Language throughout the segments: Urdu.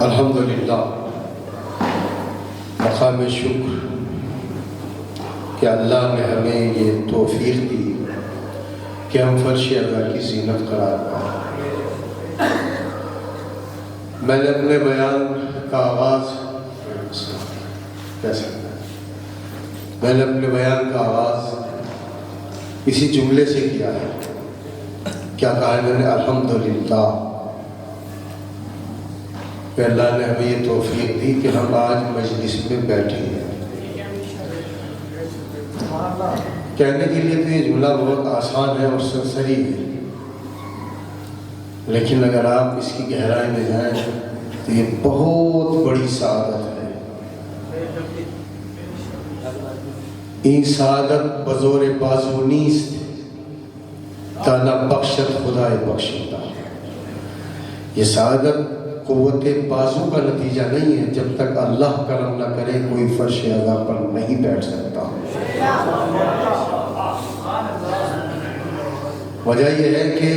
الحمدللہ مقام شکر کہ اللہ نے ہمیں یہ توفیق دی کہ ہم فرش اعلیٰ کی زینت قرار پائیں۔ میں نے اپنے بیان کا آغاز اسی جملے سے کیا ہے۔ کیا کہا ہے میں نے؟ الحمدللہ کہ اللہ نے ہمیں یہ توفیق دی کہ ہم آج مجلس میں بیٹھے ہیں۔ کہنے کے لیے تو یہ جملہ بہت آسان ہے اور سرسری ہے، لیکن اگر آپ اس کی گہرائی میں جائیں تو یہ بہت بڑی سعادت ہے۔ این سعادت بزور بازو نیست تا نہ بخشت خدای بخشتا۔ یہ سعادت قوت بازو کا نتیجہ نہیں ہے، جب تک اللہ کرم نہ کرے کوئی فرش اعلیٰ پر نہیں بیٹھ سکتا۔ وجہ یہ ہے کہ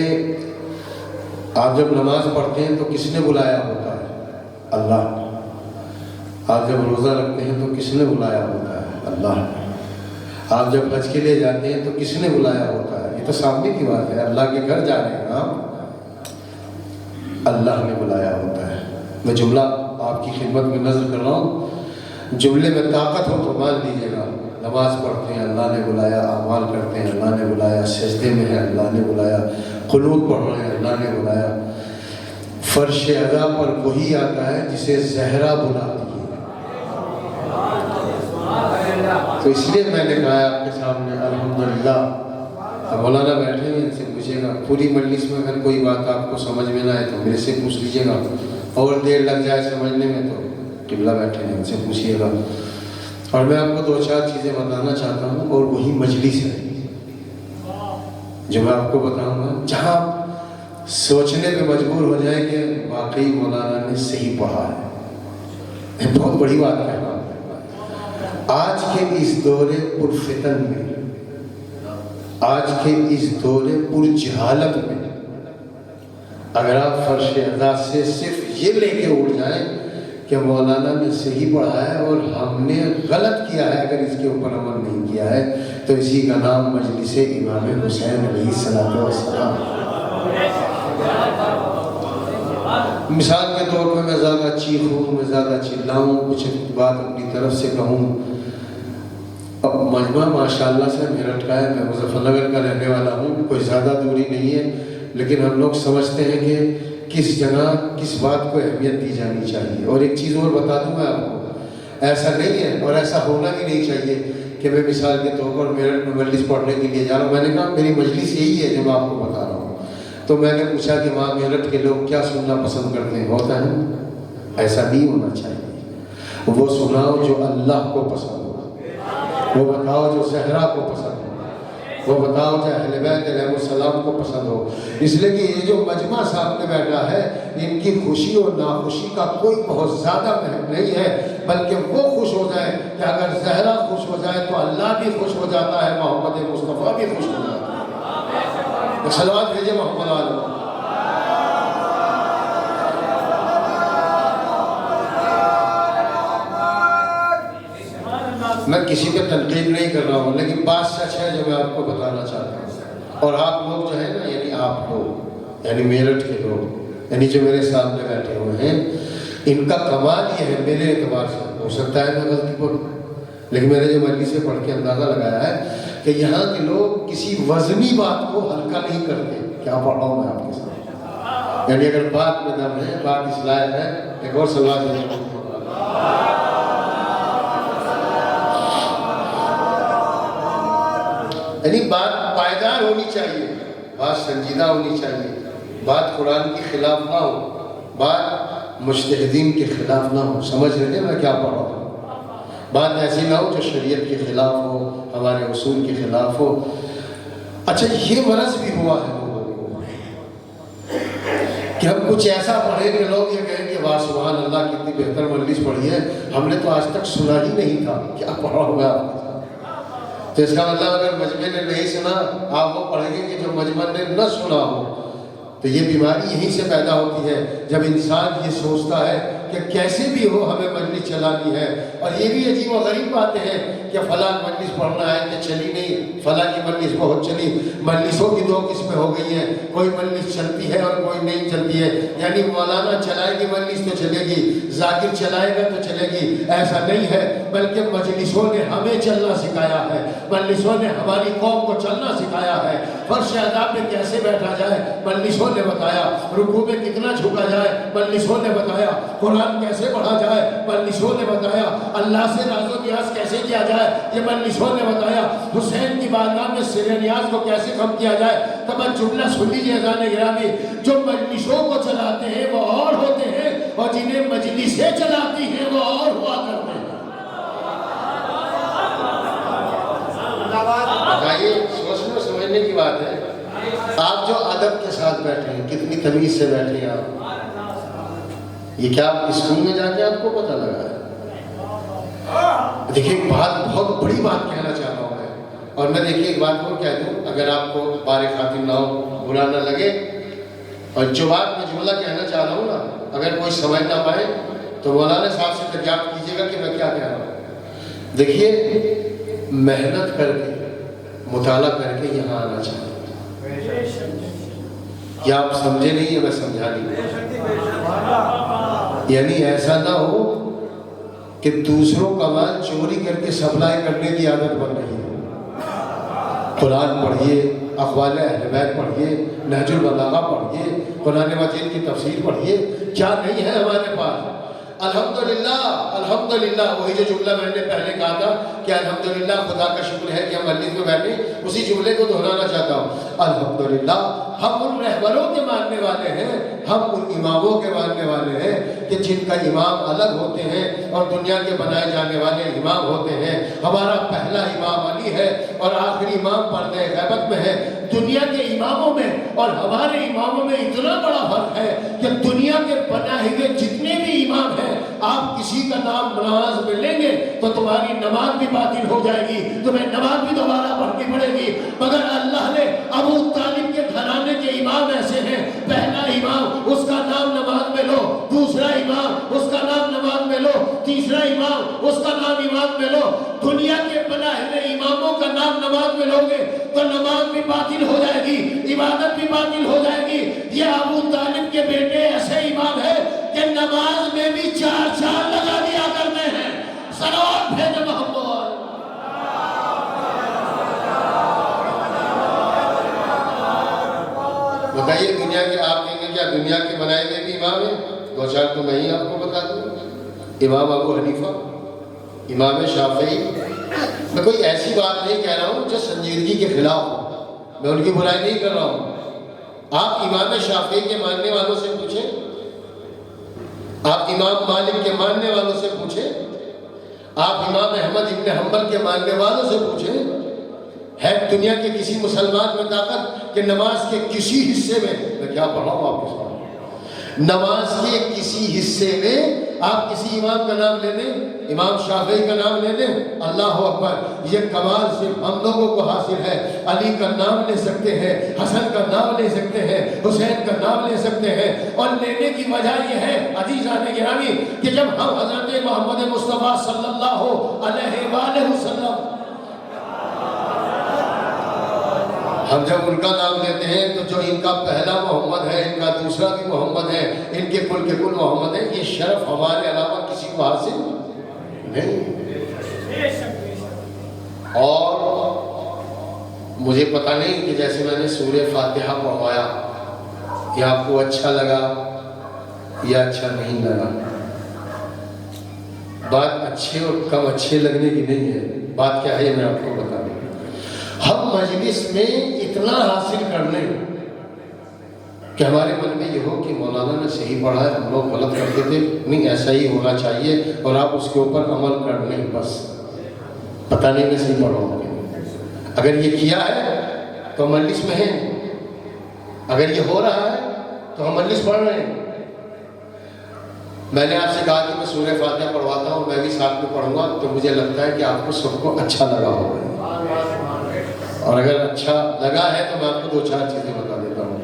آپ جب نماز پڑھتے ہیں تو کس نے بلایا ہوتا ہے؟ اللہ نے۔ آپ جب روزہ رکھتے ہیں تو کس نے بلایا ہوتا ہے؟ اللہ نے۔ آپ جب حج کے لیے جاتے ہیں تو کس نے بلایا ہوتا ہے؟ یہ تو سامنے کی بات ہے، اللہ کے گھر جا رہے ہیں آپ، اللہ نے بلایا ہوتا ہے۔ میں جملہ آپ کی خدمت میں نظر کر رہا ہوں، جملے میں طاقت ہو تو مان لیجیے گا۔ نماز پڑھتے ہیں اللہ نے بلایا، اعمال کرتے ہیں اللہ نے بلایا، سجدے میں ہے اللہ نے بلایا، قنوت پڑھ رہے ہیں اللہ نے بلایا۔ فرش اعلیٰ پر وہی آتا ہے جسے زہرا بلاتی ہے۔ تو اس لیے میں نے کہا آپ کے سامنے الحمدللہ۔ مولانا بیٹھے ہیں، ان سے پوچھے گا، پوری مجلس میں اگر کوئی بات آپ کو سمجھ میں نہ آئے تو میرے سے پوچھ لیجیے گا، اور دیر لگ جائے سمجھنے میں تو قبلہ بیٹھے ہیں، ان سے پوچھیے گا۔ اور میں آپ کو دو چار چیزیں بتانا چاہتا ہوں، اور وہی مجلس ہے جو میں آپ کو بتاؤں گا، جہاں سوچنے پہ مجبور ہو جائے کہ واقعی مولانا نے صحیح پڑھا ہے۔ یہ بہت بڑی بات ہے۔ آج کے اس دور پرفتن میں، آج کے اس دور پر جہالت میں، اگر آپ فرش اعلیٰ سے صرف یہ لے کے اٹھ جائیں کہ مولانا نے صحیح پڑھا ہے اور ہم نے غلط کیا ہے، اگر اس کے اوپر عمل نہیں کیا ہے، تو اسی کا نام مجلس امام حسین علیہ السلام۔ مثال کے طور پہ میں زیادہ چیخوں، میں زیادہ چلاؤں، کچھ بات اپنی طرف سے کہوں۔ اب مجمع ماشاءاللہ سے میرٹھ کا ہے، میں مظفر نگر کا رہنے والا ہوں، کوئی زیادہ دوری نہیں ہے، لیکن ہم لوگ سمجھتے ہیں کہ کس جگہ کس بات کو اہمیت دی جانی چاہیے۔ اور ایک چیز اور بتا دوں میں آپ کو، ایسا نہیں ہے اور ایسا ہونا بھی نہیں چاہیے کہ میں مثال کے طور پر میرٹھ میں مجلس پڑھنے کے لیے جا رہا ہوں۔ میں نے کہا میری مجلس یہی ہے جو میں آپ کو بتا رہا ہوں۔ تو میں نے پوچھا کہ وہاں میرٹھ کے لوگ کیا سننا پسند کرتے ہیں؟ ہوتا ہے ایسا نہیں ہونا چاہیے۔ وہ سناؤ جو اللہ کو پسند ہو، وہ بتاؤ جو زہرا کو پسند ہو، وہ بتاؤ جو اہل بیت علیہ السلام کو پسند ہو۔ اس لیے کہ یہ جو مجمع سامنے بیٹھا ہے، ان کی خوشی اور ناخوشی کا کوئی بہت زیادہ نہیں ہے، بلکہ وہ خوش ہو جائے کہ اگر زہرا خوش ہو جائے تو اللہ بھی خوش ہو جاتا ہے، محمد مصطفیٰ بھی خوش ہو جاتا ہے۔ صلوات بھیجے محمد علیہ۔ میں کسی پہ تنقید نہیں کر رہا ہوں، لیکن بات سچ ہے جو میں آپ کو بتانا چاہتا ہوں۔ اور آپ لوگ جو ہے نا، یعنی آپ لوگ، یعنی میرٹھ کے لوگ، یعنی جو میرے سامنے بیٹھے ہوئے ہیں، ان کا کمال یہ ہے میرے اعتبار سے، ہو سکتا ہے میں غلطی کروں، لیکن میں نے جو مجلس سے پڑھ کے اندازہ لگایا ہے کہ یہاں کے لوگ کسی وزنی بات کو ہلکا نہیں کرتے۔ کیا پڑھ رہا ہوں میں آپ کے ساتھ؟ یعنی اگر بات میں دم ہے، بات اس لائق ہے، ایک اور سوال ہے، یعنی بات پائیدار ہونی چاہیے، بات سنجیدہ ہونی چاہیے، بات قرآن کے خلاف نہ ہو، بات مجتہدین کے خلاف نہ ہو۔ سمجھ رہے ہیں میں کیا پڑھ رہا ہوں؟ بات ایسی نہ ہو جو شریعت کے خلاف ہو، ہمارے اصول کے خلاف ہو۔ اچھا، یہ مرض بھی ہوا ہے لوگوں کو کہ ہم کچھ ایسا پڑھیں کہ لوگ یہ کہیں کہ واہ سبحان اللہ کتنی بہتر مجلس پڑھی ہے، ہم نے تو آج تک سنا ہی نہیں تھا۔ کیا پڑھا ہوگا آپ نے؟ تو اس کا مطلب اگر مجمع نے نہیں سنا، آپ وہ پڑھیں گے کہ جو مجمع نے نہ سنا ہو۔ تو یہ بیماری یہیں سے پیدا ہوتی ہے، جب انسان یہ سوچتا ہے کہ کہ کیسے بھی ہو ہمیں مجلس چلانی ہے. اور یہ بھی عجیب و غریب باتیں ہیں کہ فلاں مجلس پڑھنا ہے کہ چلی نہیں، فلاں کی مجلس بہت چلی. مجلسوں کی دو قسمیں ہو گئی ہیں، کوئی مجلس چلتی ہے اور کوئی نہیں چلتی ہے. یعنی مولانا چلائے گی مجلس تو چلے گی، ذاکر چلائے گا تو چلے گی، ایسا نہیں ہے. بلکہ مجلسوں نے ہمیں چلنا سکھایا ہے، مجلسوں نے ہماری قوم کو چلنا سکھایا ہے. فرش ادا پہ کیسے بیٹھا جائے مجلسوں نے بتایا، رکوع میں کتنا جھکا جائے مجلسوں نے بتایا، قرآن کیسے پڑھا جائے مجلسوں نے بتایا، اللہ سے راز و نیاز کیسے کیا جائے یہ مجلسوں نے بتایا، حسین کی بارگاہ میں سر نیاز کو کیسے کم کیا جائے. تب جملہ سن لیجیے اذان گرامی، جو مجلسوں کو چلاتے ہیں وہ اور ہوتے ہیں اور جنہیں مجلسیں چلاتی ہیں وہ اور ہوا کرتے ہیں. بتائیے، سوچنے سمجھنے کی بات ہے. آپ جو ادب کے ساتھ بیٹھے ہیں، کتنی تمیز سے بیٹھے ہیں آپ. یہ کیا آپ اسکول میں جا کے آپ کو پتہ لگا ہے؟ دیکھیں ایک بات، بہت بڑی بات کہنا چاہ رہا ہوں میں. اور میں دیکھیے ایک بات کو کہہ دوں، اگر آپ کو بار خاطر نہ ہو، برا نہ لگے، اور جو بات میں جملہ کہنا چاہ رہا ہوں نا، اگر کوئی سمجھ نہ پائے تو مولانا صاحب سے دریافت کیجیے گا کہ میں کیا کہہ رہا ہوں. دیکھیے، محنت کر کے، مطالعہ کر کے یہاں آنا چاہیے. یا آپ سمجھے نہیں یا میں سمجھا نہیں. یعنی ایسا نہ ہو کہ دوسروں کا مال چوری کر کے سپلائی کرنے کی عادت بن رہی ہے. قرآن پڑھیے، اقوال اہل بیت پڑھیے، نہج البلاغہ پڑھیے، قرآن مجید کی تفسیر پڑھیے. کیا نہیں ہے ہمارے پاس؟ الحمدللہ الحمدللہ. وہی جو جملہ میں نے پہلے کہا تھا کہ الحمدللہ، خدا کا شکر ہے کہ ہم مجلس میں بیٹھے، اسی جملے کو دہرانا چاہتا ہوں. الحمدللہ ہم ان رہبروں کے ماننے والے ہیں، ہم ان اماموں کے ماننے والے ہیں کہ جن کا امام الگ ہوتے ہیں اور دنیا کے بنائے جانے والے امام ہوتے ہیں. ہمارا پہلا امام علی ہے اور آخری امام پردہ غیبت میں ہے. دنیا کے اماموں میں اور ہمارے اماموں میں اتنا بڑا فرق ہے کہ دنیا کے بنائے ہوئے جتنے بھی امام ہیں، آپ کسی کا نام نماز میں لیں گے تو تمہاری نماز بھی باطل ہو جائے گی، تمہیں نماز بھی دوبارہ پڑھنی پڑے گی. مگر اللہ نے ابو طالب کے گھرانے کے امام ایسے ہیں، پہلا امام اس کا نام نماز میں لو، دوسرا امام اس کا نام نماز میں لو، تیسرا امام اس کا نام نماز میں لو. دنیا کے بنائے ہوئے اماموں کا نام نماز میں لو گے تو نماز بھی باطل ہو جائے گی، عبادت بھی باطل ہو جائے گی. یہ ابو طالب کے بیٹے ایسے امام ہیں کہ نماز میں بھی 4 لگا دیا کرتے ہیں. صلوات بھیجو محمد. بتائیے دنیا کے، آپ کہیں گے کیا دنیا کے بنائے ہوئے بھی امام ہیں؟ 2-4 تو میں ہی آپ کو بتا دوں. امام ابو حنیفہ، امام شافعی. میں کوئی ایسی بات نہیں کہہ رہا ہوں جو سنجیدگی کے خلاف ہو، میں ان کی برائی نہیں کر رہا ہوں. آپ امام شافعی کے ماننے والوں سے پوچھیں، آپ امام مالک کے ماننے والوں سے پوچھیں، آپ امام احمد ابن حنبل کے ماننے والوں سے پوچھیں. ہے دنیا کے کسی مسلمان میں طاقت کہ نماز کے کسی حصے میں، میں کیا پڑھ رہا ہوں آپ کے ساتھ، نماز کے کسی حصے میں آپ کسی امام کا نام لے لیں، امام شافعی کا نام لے لیں، اللہ اکبر. یہ کمال صرف ہم لوگوں کو حاصل ہے. علی کا نام لے سکتے ہیں، حسن کا نام لے سکتے ہیں، حسین کا نام لے سکتے ہیں. اور لینے کی وجہ یہ ہے عزیزان گرامی کہ جب ہم حضرت محمد مصطفیٰ صلی اللہ علیہ وآلہ وسلم، ہم جب ان کا نام لیتے ہیں تو جو ان کا پہلا محمد ہے، ان کا دوسرا بھی محمد ہے، ان کے کل محمد ہے. یہ شرف ہمارے علاوہ کسی کو حاصل نہیں. اور مجھے پتہ نہیں کہ جیسے میں نے سورہ فاتحہ پڑھوایا، یہ آپ کو اچھا لگا یا اچھا نہیں لگا. بات اچھے اور کم اچھے لگنے کی نہیں ہے. بات کیا ہے میں آپ کو بتا دوں. ہم مجلس میں اتنا حاصل کر لیں کہ ہمارے من میں یہ ہو کہ مولانا نے صحیح پڑھا ہے، ہم لوگ غلط کرتے تھے، نہیں ایسا ہی ہونا چاہیے، اور آپ اس کے اوپر عمل کر لیں. بس پتہ نہیں میں صحیح پڑھا ہوں. اگر یہ کیا ہے تو ہم مجلس میں ہیں، اگر یہ ہو رہا ہے تو ہم مجلس پڑھ رہے ہیں. میں نے آپ سے کہا کہ میں سورہ فاتحہ پڑھواتا ہوں، میں بھی ساتھ میں پڑھوں گا، تو مجھے لگتا ہے کہ آپ کو سب کو اچھا لگا ہوگا. اور اگر اچھا لگا ہے تو میں آپ کو 2-4 چیزیں بتا دیتا ہوں.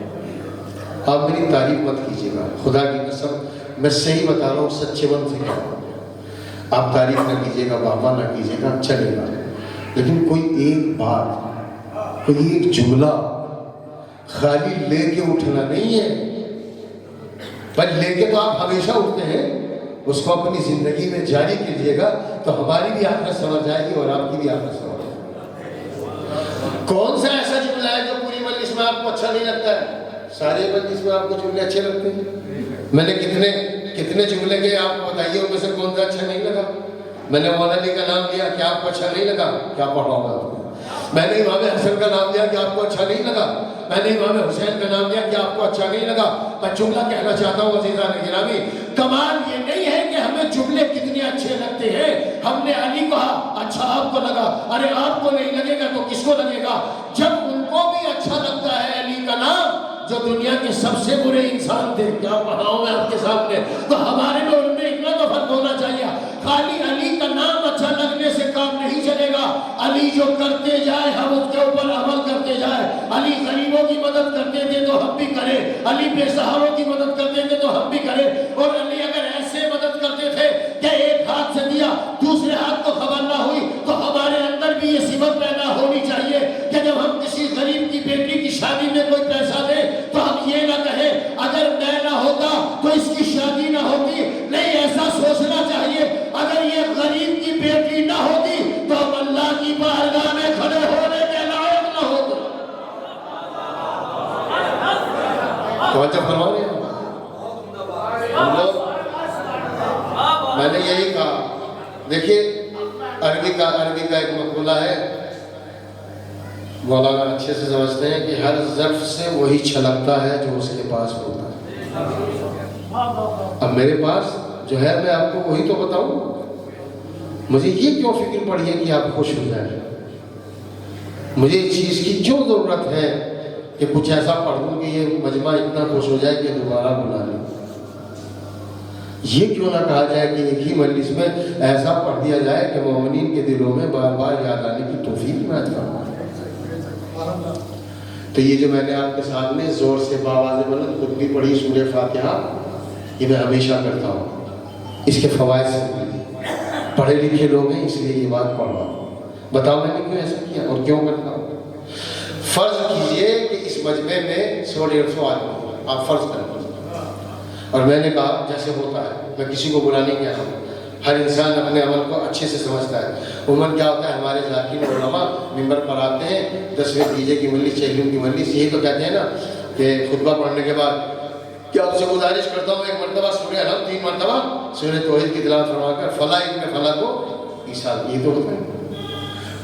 آپ میری تعریف مت کیجیے گا، خدا کی قسم میں صحیح بتا رہا ہوں، سچے من سے کہہ رہا ہوں. آپ تعریف نہ کیجیے گا، واہ نہ کیجیے گا، چلے گا، لیکن کوئی ایک بات، کوئی ایک جملہ خالی لے کے اٹھنا نہیں ہے. پر لے کے تو آپ ہمیشہ اٹھتے ہیں، اس کو اپنی زندگی میں جاری کیجیے گا تو ہماری بھی آخرت سمجھ جائے گی اور آپ کی بھی آخرت سمجھ جائے گی. کون سا ایسا جملہ ہے جو پوری مجلس میں آپ کو اچھا نہیں لگتا ہے؟ سارے مجلس میں آپ کو جملے اچھے لگتے ہیں. میں نے کتنے جملے کے آپ کو بتائیے، ان میں سے کون سا اچھا نہیں لگا؟ میں نے مولانا علی کا نام لیا، کیا آپ کو اچھا نہیں لگا؟ کیا پڑھاؤں گا؟ میں نے امام حسن کا نام لیا، کیا آپ کو اچھا نہیں لگا؟ میں نے امام حسین کا نام لیا، کیا آپ کو اچھا نہیں لگا؟ میں جملہ کہنا چاہتا ہوں عزیزان گرامی، کمال یہ نہیں ہے کہ ہمیں جملے کتنے اچھے لگتے ہیں. ہم نے علی کہا، اچھا آپ کو لگا، ارے آپ کو نہیں لگے گا تو کس کو لگے گا؟ جب ان کو بھی اچھا لگتا ہے علی کا نام، جو دنیا کے سب سے برے انسان تھے، کیا پڑھاؤں میں آپ کے سامنے، تو ہمارے میں ان میں اتنا تو فرق ہونا چاہیے. خالی علی کا نام اچھا لگنے سے کام نہیں چلے گا. علی جو کرتے جائے ہم اس کے اوپر عمل کرتے جائے. علی غریبوں کی مدد کرتے تھے تو ہم بھی کریں، علی بے سہاروں کی مدد کرتے تھے تو ہم بھی کریں. اور علی اگر ایسے مدد کرتے تھے کہ ایک ہاتھ سے دیا دوسرے ہاتھ کو خبر نہ ہوئی، تو ہمارے اندر بھی یہ صفت پیدا ہونی چاہیے کہ جب ہم کسی غریب کی بیٹی کی شادی میں کوئی پیسہ دے تو ہم یہ نہ کہیں اگر میں نہ ہوتا تو اس کی شادی نہ ہوتی. نہیں، ایسا سوچنا چاہیے اگر یہ غریب کی بیٹی نہ ہوتی تو ہم اللہ کی بارگاہ میں کھڑے ہونے کے لائق نہ ہوتے. توجہ فرما رہے ہیں ہم لوگ. میں نے یہی کہا، دیکھیے عربی کا ایک مقولہ ہے، مولانا اچھے سے سمجھتے ہیں کہ ہر ظرف سے وہی چھلکتا ہے جو اس کے پاس ہوتا ہے. اب میرے پاس جو ہے میں آپ کو وہی تو بتاؤں. مجھے یہ کیوں فکر پڑی ہے کہ آپ خوش ہو جائیں؟ مجھے اس چیز کی کیوں ضرورت ہے کہ کچھ ایسا پڑھ دوں کہ یہ مجمع اتنا خوش ہو جائے کہ دوبارہ بلا لیں؟ یہ کیوں نہ کہا جائے کہ ایک ہی مجلس میں ایسا پڑھ دیا جائے کہ مومنین کے دلوں میں بار بار یاد آنے کی توفیق نہ فرمائے. تو یہ جو میں نے آپ کے سامنے زور سے باواز بلند خود بھی پڑھی سورہ فاتحہ، یہ میں ہمیشہ کرتا ہوں. اس کے فوائد سے پڑھے لکھے لوگ ہیں اس لیے یہ بات پڑھ رہا ہوں. بتاؤ میں نے کیوں ایسا کیا اور کیوں کرتا ہوں؟ فرض کیجئے کہ اس مجمع میں 100-150 آدمی، آپ فرض کریں، اور میں نے کہا جیسے ہوتا ہے، میں کسی کو برا نہیں کہہ رہا ہوں، ہر انسان اپنے عمل کو اچھے سے سمجھتا ہے. عموماً کیا ہوتا ہے، ہمارے ذاکرین علماء ممبر پر آتے ہیں، 10ویں دیجے کی مجلس، 6ویں کی مجلس، یہی تو کہتے ہیں نا کہ خطبہ پڑھنے کے بعد کہ آپ سے گزارش کرتا ہوں ایک مرتبہ سورہ الحمد 3 مرتبہ سورہ توحید کی تلاوت فرما کر فلاح ابن فلاح کو ایصال. یہ تو ہوتا ہے.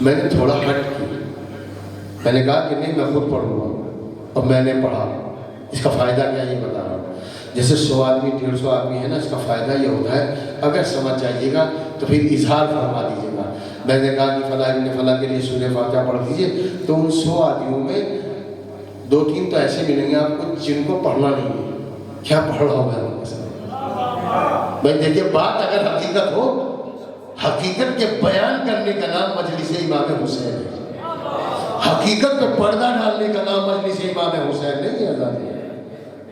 میں نے تھوڑا ہٹ کی، میں نے کہا کہ نہیں، میں خود پڑھوں گا. اور میں نے پڑھا. اس کا فائدہ کیا یہ بتا رہا ہوں. جیسے 100 آدمی 150 آدمی ہے نا، اس کا فائدہ یہ ہوتا ہے اگر سمجھ جائیے گا تو پھر اظہار فرما دیجیے گا. میں نے کہا کہ فلاح ابن فلاح کے لیے سورہ فاتحہ پڑھ دیجیے، تو ان 100 آدمیوں میں 2-3 تو ایسے ملیں گے آپ کو جن کو پڑھنا نہیں ہے. کیا پڑھ رہا ہوں میں؟ بھائی دیکھیے، بات اگر حقیقت ہو، حقیقت کے بیان کرنے کا نام مجلس امام حسین ہے. حقیقت پہ پردہ ڈالنے کا نام مجلس امام حسین نہیں ہے.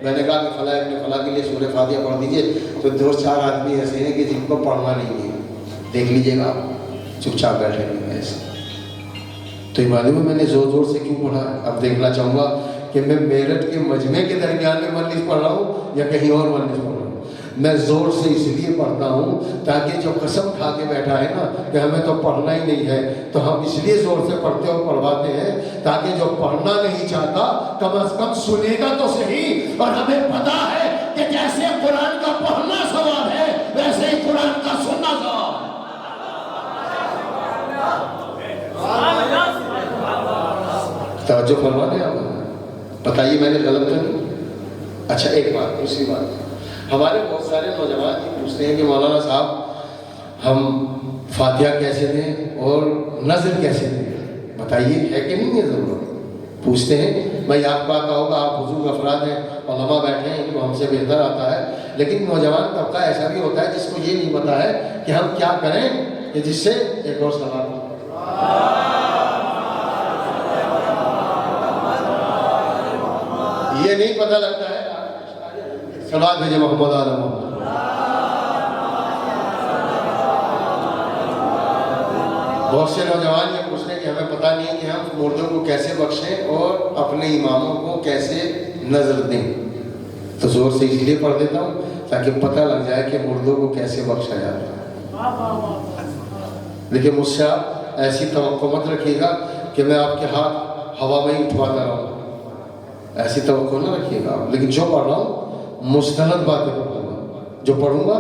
میں نے کہا کہ فلاح ابن فلاح کے لیے سورہ فاتحہ پڑھ دیجیے، تو 2-4 آدمی ایسے ہیں کہ جن کو پڑھنا نہیں ہے. دیکھ لیجیے گا، چپ چاپ بیٹھے نہیں ایسے. تو یہ معلوم ہے میں نے زور زور سے کیوں پڑھا ہے. اب دیکھنا چاہوں گا کہ میں میرٹھ کے مجمع کے درمیان میں مجلس پڑھ رہا ہوں یا کہیں اور مجلس پڑھ رہا ہوں. میں زور سے اس لیے پڑھتا ہوں تاکہ جو قسم کھا کے بیٹھا ہے نا کہ ہمیں تو پڑھنا ہی نہیں ہے، تو ہم اس لیے زور سے پڑھتے اور پڑھواتے ہیں تاکہ جو پڑھنا نہیں چاہتا کم از کم سنے گا تو صحیح. اور ہمیں پتا ہے کہ جیسے قرآن کا پڑھنا ثواب ہے ویسے ہی قرآن کا سننا ثواب ہے. توجہ فرما دیں آپ. بتائیے میں نے غلط تو نہیں؟ اچھا ایک بات، دوسری بات، ہمارے بہت سارے نوجوان یہ پوچھتے ہیں کہ مولانا صاحب ہم فاتحہ کیسے دیں اور نظر کیسے دیں؟ بتائیے، ہے کہ نہیں ہے ضرورت؟ پوچھتے ہیں. بھائی آپ کو آتا ہوگا، آپ حضور افراد ہیں، علماء بیٹھے ہیں، ان کو ہم سے بہتر آتا ہے. لیکن نوجوان طبقہ ایسا بھی ہوتا ہے جس کو یہ نہیں پتا ہے کہ ہم کیا کریں کہ جس سے ایک اور سوال. یہ نہیں پتہ لگتا ہے. صلوات بھیجے محمد علیہ محمد. بہت سے نوجوان یہ پوچھتے ہیں کہ ہمیں پتہ نہیں کہ ہم مردوں کو کیسے بخشیں اور اپنے اماموں کو کیسے نظر دیں، تو زور سے اس لیے پڑھ دیتا ہوں تاکہ پتہ لگ جائے کہ مردوں کو کیسے بخشا جاتا ہے۔ لیکن مجھ سے آپ ایسی توقع مت رکھیے گا کہ میں آپ کے ہاتھ ہوا میں ہی اٹھواتا رہوں، ایسی توقع نہ رکھیے گا آپ۔ لیکن جو پڑھ رہا ہوں مستند باتیں پڑھوں گا، جو پڑھوں گا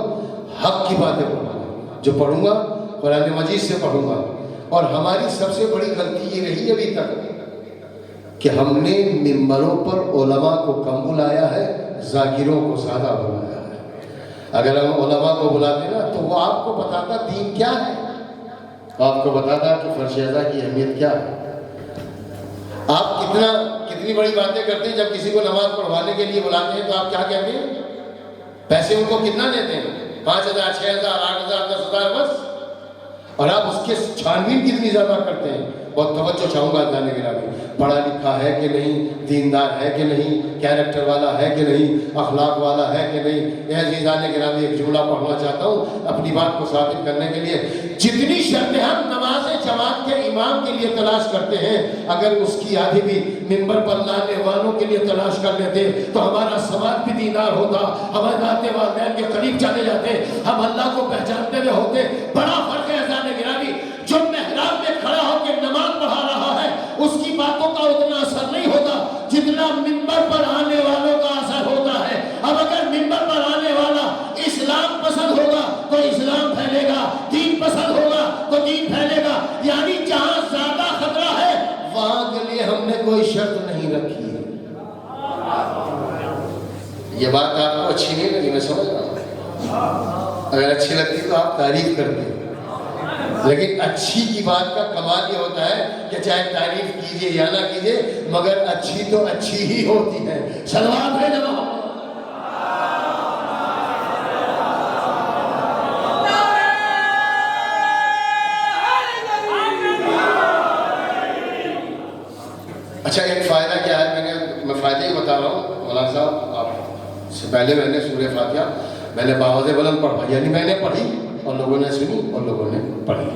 حق کی باتیں پڑھوں گا، جو پڑھوں گا قرآن مجید سے پڑھوں گا۔ اور ہماری سب سے بڑی غلطی یہ رہی ابھی تک کہ ہم نے ممبروں پر علماء کو کم بلایا ہے، ذاکروں کو زیادہ بلایا ہے۔ اگر ہم علماء کو بلاتے نا تو وہ آپ کو بتاتا دین کیا ہے، آپ کو بتاتا کہ فرش اعضاء کی اہمیت کیا ہے۔ آپ کتنی بڑی باتیں کرتے ہیں، جب کسی کو نماز پڑھوانے کے لیے بلاتے ہیں تو آپ کیا کہتے ہیں؟ پیسے ان کو کتنا دیتے ہیں؟ 5,000 6,000 8,000 10,000 بس، اور آپ اس کے چھانبین کتنی زیادہ کرتے ہیں۔ بہت توجہ چاہوں گا جانے کے لیے، پڑھا لکھا ہے کہ نہیں، دیندار ہے کہ نہیں، کیریکٹر والا ہے کہ نہیں، اخلاق والا ہے کہ نہیں۔ عزیزان گرامی ایک جملہ پڑھنا چاہتا ہوں اپنی بات کو ثابت کرنے کے لیے۔ جتنی شرطیں ہم نماز جماعت کے امام کے لیے تلاش کرتے ہیں، اگر اس کی آدھی بھی ممبر پر لانے والوں کے لیے تلاش کر لیتے تو ہمارا سماج بھی دیندار ہوتا، ہمارے ناتے والدین کے قریب چلے جاتے، ہم اللہ کو پہچانتے ہوئے ہوتے۔ بڑا فرق ہے عزیزان گرامی، جو محراب میں کھڑا ہو کے نماز پڑھا رہا ہے اس کی باتوں کا اتنا اثر نہیں ہوتا جتنا ممبر پر آنے والوں کا اثر ہوتا ہے۔ اب اگر ممبر پر آنے والا اسلام پسند ہوگا تو اسلام پھیلے گا، دین پسند ہوگا تو دین پھیلے گا۔ یعنی جہاں زیادہ خطرہ ہے وہاں کے لیے ہم نے کوئی شرط نہیں رکھی ہے۔ یہ بات آپ کو اچھی نہیں لگی، میں سمجھ رہا ہوں، اگر اچھی لگتی تو آپ تعریف کرتے، لیکن اچھی کی بات کا کمال یہ ہوتا ہے کہ چاہے تعریف کیجئے یا نہ کیجئے مگر اچھی تو اچھی ہی ہوتی ہے۔ صلوات ہے جناب۔ اچھا ایک فائدہ کیا ہے، میں فائدہ ہی بتا رہا ہوں مولانا صاحب۔ آپ سے پہلے میں نے سورہ فاتحہ میں نے باوض بلند پڑھا، یعنی میں نے پڑھی اور لوگوں نے سنی اور لوگوں نے پڑھی۔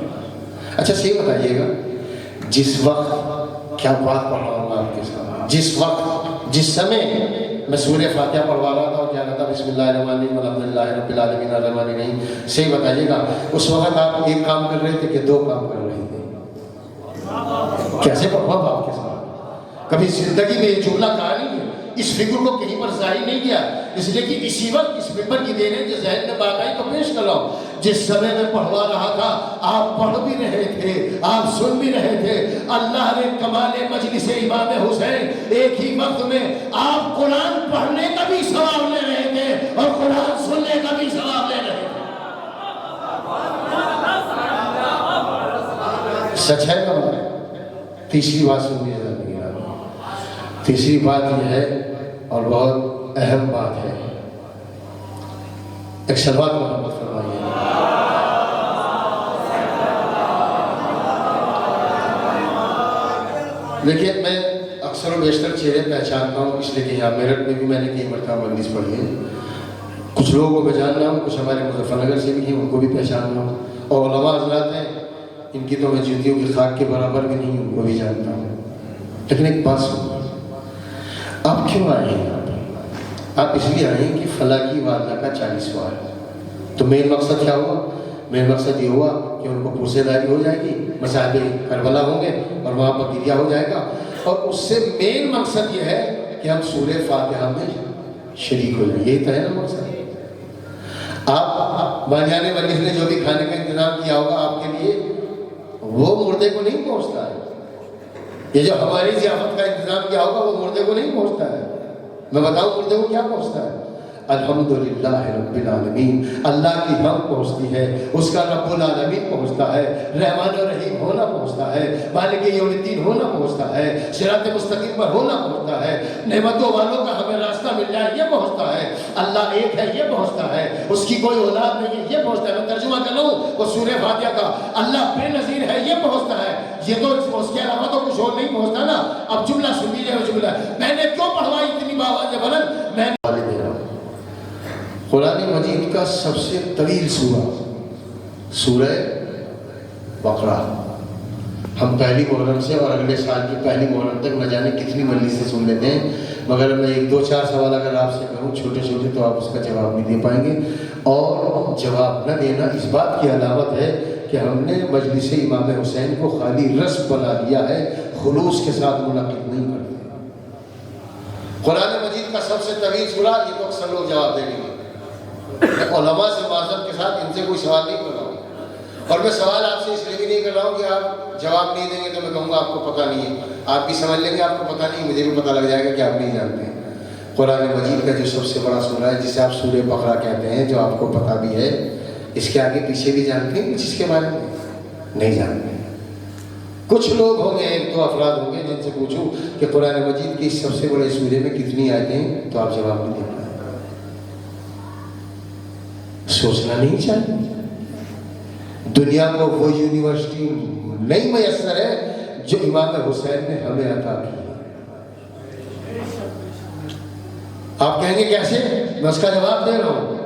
اچھا صحیح بتائیے گا، جس وقت کیا بات پڑھ رہا ہوں آپ کے ساتھ، جس وقت جس سمے میں سورہ فاتحہ پڑھوا رہا تھا اور کیا کہتا بسم اللہ الرحمن الرحیم الحمدللہ رب العالمین الرحمن الرحیم، صحیح بتائیے گا اس وقت آپ ایک کام کر رہے تھے کہ دو کام کر رہے تھے؟ کیسے پڑھوا تھا آپ کے ساتھ؟ کبھی زندگی میں یہ جملہ کہا نہیں ہے، اس فکر کو کہیں پر ظاہر نہیں کیا، اس لیے کہ اسی وقت اس ممبر کی دین ہے جو ذہن میں بات آئی تو پیش کر رہا ہوں۔ جس سمے میں پڑھوا رہا تھا آپ پڑھ بھی رہے تھے، آپ سن بھی رہے تھے۔ اللہ نے کمال مجلس امام حسین ایک ہی وقت میں آپ قرآن پڑھنے کا بھی ثواب لے رہے تھے اور قرآن سننے کا بھی ثواب لے رہے تھے۔ سچ ہے کمال۔ تیسری بات سنیے، تیسری بات یہ ہے اور بہت اہم بات ہے، ایک صلوات محمد فرمائیے۔ لیکن میں اکثر و بیشتر چہرے پہچانتا ہوں، اس لیے کہ یہاں میرٹھ میں بھی میں نے کئی مرتبہ مجلس پڑھی ہے، کچھ لوگوں کو میں جان رہا ہوں، کچھ ہمارے مظفر نگر سے بھی ہیں ان کو بھی پہچان رہا ہوں، اور علماء حضرات ہیں ان کی تو میں جوتیوں کی خاک کے برابر بھی نہیں ان کو بھی جانتا ہوں۔ لیکن ایک بات سنو، آپ کیوں آئے ہیں؟ آپ اس لیے آئے ہیں کہ فلاں کی والدہ کا 40واں ہے، تو مین مقصد کیا ہوا؟ مین مقصد یہ ہوا کہ ان کو پرسے داری ہو جائے گی، مصاحب کربلا ہوں گے اور وہاں بقیہ ہو جائے گا، اور اس سے مین مقصد یہ ہے کہ ہم سورہ فاتحہ میں شریک ہو جائیں، یہی تو ہے نا مقصد۔ آپ بانیان مجلس نے جو بھی کھانے کا انتظام کیا ہوگا آپ کے لیے وہ مردے کو نہیں پہنچتا ہے، یہ جو ہماری ضیافت کا انتظام کیا ہوگا وہ مردے کو نہیں پہنچتا ہے۔ میں بتاؤں مردے کو کیا پہنچتا ہے؟ الحمدللہ رب العالمین، اللہ کی حمد پہنچتی ہے، اس کا رب العالمین پہنچتا ہے، رحمان الرحیم ہونا پہنچتا ہے، مالک یوم الدین ہونا پہنچتا ہے، صراط مستقیم پر ہونا پہنچتا ہے، نعمتوں والوں کا ہمیں راستہ مل جائے یہ پہنچتا ہے، اللہ ایک ہے یہ پہنچتا ہے، اس کی کوئی اولاد نہیں ہے یہ پہنچتا ہے۔ میں ترجمہ کر لوں وہ سورہ فاتحہ کا، اللہ بے نظیر ہے یہ پہنچتا ہے، یہ تو اس کے علاوہ تو کچھ اور نہیں پہنچتا نا۔ اب جملہ سن لیجیے، وہ جملہ میں نے کیوں پڑھوائی اتنی باواز بلند، میں قرآن مجید کا سب سے طویل سورہ سورہ بقرہ، ہم پہلی محرم سے اور اگلے سال کی پہلی محرم تک نہ جانے کتنی مجلسیں سن لیتے ہیں، مگر میں 1-2-4 سوال اگر آپ سے کروں چھوٹے چھوٹے تو آپ اس کا جواب نہیں دے پائیں گے، اور جواب نہ دینا اس بات کی علامت ہے کہ ہم نے مجلس امام حسین کو خالی رسم بنا لیا ہے، خلوص کے ساتھ منعقد نہیں کرتے۔ قرآن مجید کا سب سے طویل سورہ، یہ تو اکثر لوگ جواب دیں گے، میں علماء سے معذرت کے ساتھ ان سے کوئی سوال نہیں کر رہا ہوں، اور میں سوال آپ سے اس لیے بھی نہیں کر رہا ہوں کہ آپ جواب نہیں دیں گے تو میں کہوں گا آپ کو پتہ نہیں ہے، آپ بھی سمجھ لیں گے آپ کو پتہ نہیں، مجھے بھی پتہ لگ جائے گا کہ آپ نہیں جانتے ہیں۔ قرآن مجید کا جو سب سے بڑا سورہ ہے جسے آپ سورہ بقرہ کہتے ہیں، جو آپ کو پتہ بھی ہے، اس کے آگے پیچھے بھی جانتے ہیں جس کے بارے میں نہیں جانتے ہیں۔ کچھ لوگ ہوں گے، 1-2 افراد ہوں گے جن سے پوچھوں کہ قرآن مجید کی اس سب سے بڑے سورے میں کتنی آیتیں ہیں تو آپ جواب نہیں دے پائیں۔ سوچنا نہیں چاہیے؟ دنیا کو وہ یونیورسٹی نہیں میسر ہے جو امام حسین نے ہمیں عطا کی۔ آپ کہیں گے کیسے؟ میں اس کا جواب دے رہا ہوں۔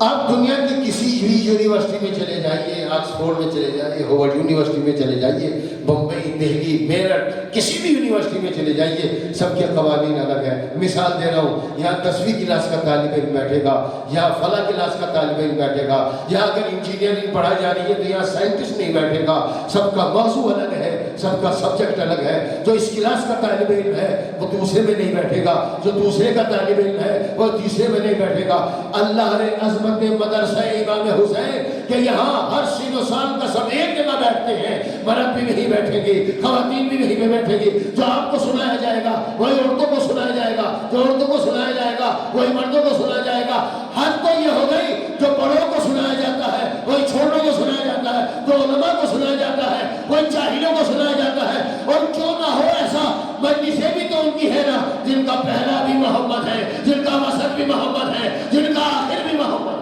آپ دنیا کی کسی بھی یونیورسٹی میں چلے جائیے، آکسفورڈ میں چلے جائیے، ہارورڈ یونیورسٹی میں چلے جائیے، بمبئی، دہلی، میرٹھ، کسی بھی یونیورسٹی میں چلے جائیے، سب کے قوانین الگ ہے۔ مثال دے رہا ہوں، یہاں 10ویں کلاس کا طالب علم بیٹھے گا، یہاں فلاں کلاس کا طالب علم بیٹھے گا، یہاں اگر انجینئرنگ پڑھائی جا رہی ہے تو یہاں سائنٹسٹ نہیں بیٹھے گا، سب کا موضوع الگ ہے، سب کا سبجیکٹ الگ ہے۔ جو اس کلاس کا طالب علم ہے وہ دوسرے میں نہیں بیٹھے گا، جو دوسرے کا طالب علم ہے وہ تیسرے میں نہیں بیٹھے گا۔ اللہ نے عظمت مدرسہ امام حسین کہ یہاں ہر سن و سال کا سب ایک جگہ بیٹھتے ہیں، مرد بھی نہیں بیٹھیں گے، خواتین بھی نہیں بیٹھیں گے، جو آپ کو سنایا جائے گا وہی عورتوں کو سنایا جائے گا، جو عورتوں کو سنایا جائے گا وہی مردوں کو سنایا جائے گا۔ حد تو یہ ہو گئی جو بڑوں کو سنایا جاتا ہے وہی چھوٹوں کو سنایا جاتا ہے، جو علماء کو سنایا جاتا ہے وہی جاہلوں کو سنایا جاتا ہے۔ اور کیوں نہ ہو ایسا، مجلسیں بھی تو ان کی ہے نا جن کا پہلا بھی محمد ہے، جن کا وسط بھی محمد ہے، جن کا آخر بھی محمد ہے۔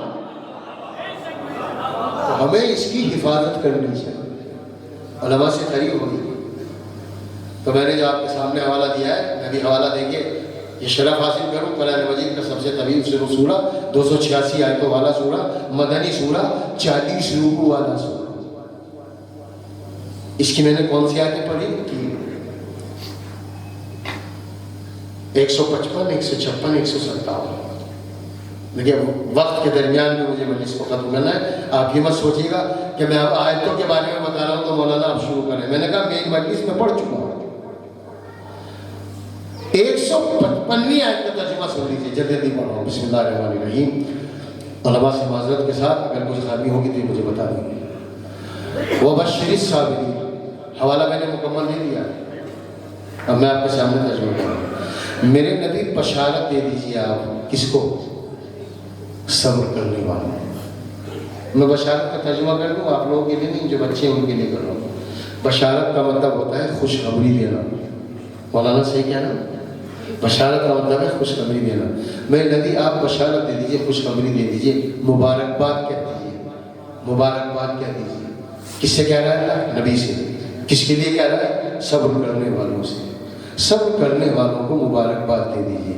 ہمیں اس کی حفاظت کرنی چاہیے، علماء سے قریب ہوگی۔ تو میں نے جو آپ کے سامنے حوالہ دیا ہے، میں بھی حوالہ دے کے یہ شرف حاصل کروں۔ قرآن مجید کا سب سے طویل سورہ، 286 آیتوں والا سورہ، مدنی سورہ، 40 رکوع والا سورہ۔ اس کی میں نے کون سی آیتیں پڑھی؟ 155، 156، 157۔ دیکھیے وقت کے درمیان میں مجھے مجلس کو ختم کرنا ہے، آپ یہ مت سوچیے گا کہ میں اب آیتوں کے بارے میں بتا رہا ہوں تو مولانا آپ شروع کریں۔ میں نے کہا میں ایک مجلس میں پڑھ چکا ہوں۔ 155ویں آیت کا ترجمہ سن لیجیے، جلدی پڑھ رہا ہوں۔ بسم اللہ الرحمن الرحیم۔ علماء سے معذرت کے ساتھ اگر کچھ خامی ہوگی تو مجھے بتا دیں۔ وَبَشِّرِ الصَّابِرِينَ، حوالہ میں نے مکمل نہیں دیا، اب میں آپ کے سامنے ترجمہ کروں۔ میرے نبی بشارت دے دیجیے آپ کس کو؟ صبر کرنے والوں۔ میں بشارت کا ترجمہ کر دوں، آپ لوگوں کے لیے نہیں، جو بچے ہیں ان کے لیے کر رہا ہوں۔ بشارت کا مطلب ہوتا ہے خوشخبری دینا۔ مولانا صحیح کہہ رہا ہوں؟ بشارت کا مطلب ہے خوشخبری دینا۔ میرے نبی آپ بشارت دے دیجیے، خوشخبری دے دیجیے، مبارکباد کہہ دیجیے، مبارکباد کہہ دیجیے۔ کس سے کہہ رہا ہے؟ نبی سے۔ کس کے لیے کہہ رہا ہے؟ صبر کرنے والوں سے۔ صبر کرنے والوں کو مبارکباد دے دیجیے۔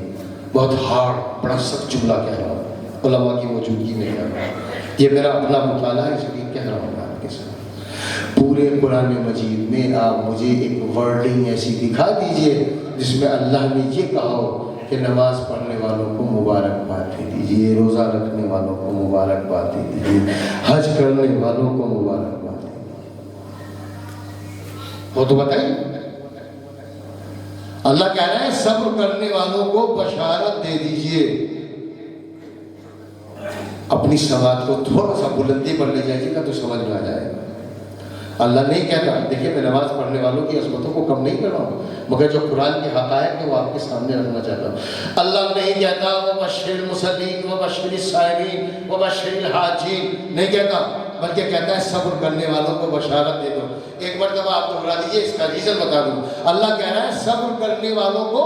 بہت ہارڈ، بڑا سخت جملہ کہہ رہا ہوں، علماء کی موجودگی میں کہہ رہا ہوں، یہ میرا اپنا مطالعہ ہے، اس لیے کہہ رہا ہوں آپ کے ساتھ۔ پورے قرآن مجید میں آپ مجھے ایک ورڈنگ ایسی دکھا دیجئے جس میں اللہ نے یہ کہا ہو کہ نماز پڑھنے والوں کو مبارکباد دے دیجئے، روزہ رکھنے والوں کو مبارکباد دے دیجئے، حج کرنے والوں کو مبارکباد دے دیجئے۔ وہ تو بتائیے، اللہ کہہ رہا ہے صبر کرنے والوں کو بشارت دے دیجئے۔ اپنی سماعت کو تھوڑا سا بلندی پر لے جائیے گا تو سمجھ میں آ جائے گا۔ اللہ نہیں کہتا، دیکھیے میں نماز پڑھنے والوں کی عظمتوں کو کم نہیں کر رہا ہوں، مگر جو قرآن کے حقائق ہیں وہ آپ کے سامنے رکھنا چاہتا ہوں۔ اللہ نہیں کہتا وَبَشِّرِ الْمُصَلِّينَ وَبَشِّرِ الصَّائِمِينَ وَبَشِّرِ الْحَاجِّينَ، نہیں کہتا، بلکہ کہتا ہے صبر کرنے والوں کو بشارت دے دو۔ ایک مرتبہ آپ دہرا دیجیے، اس کا ریزن بتا دوں۔ اللہ کہہ رہا ہے صبر کرنے والوں کو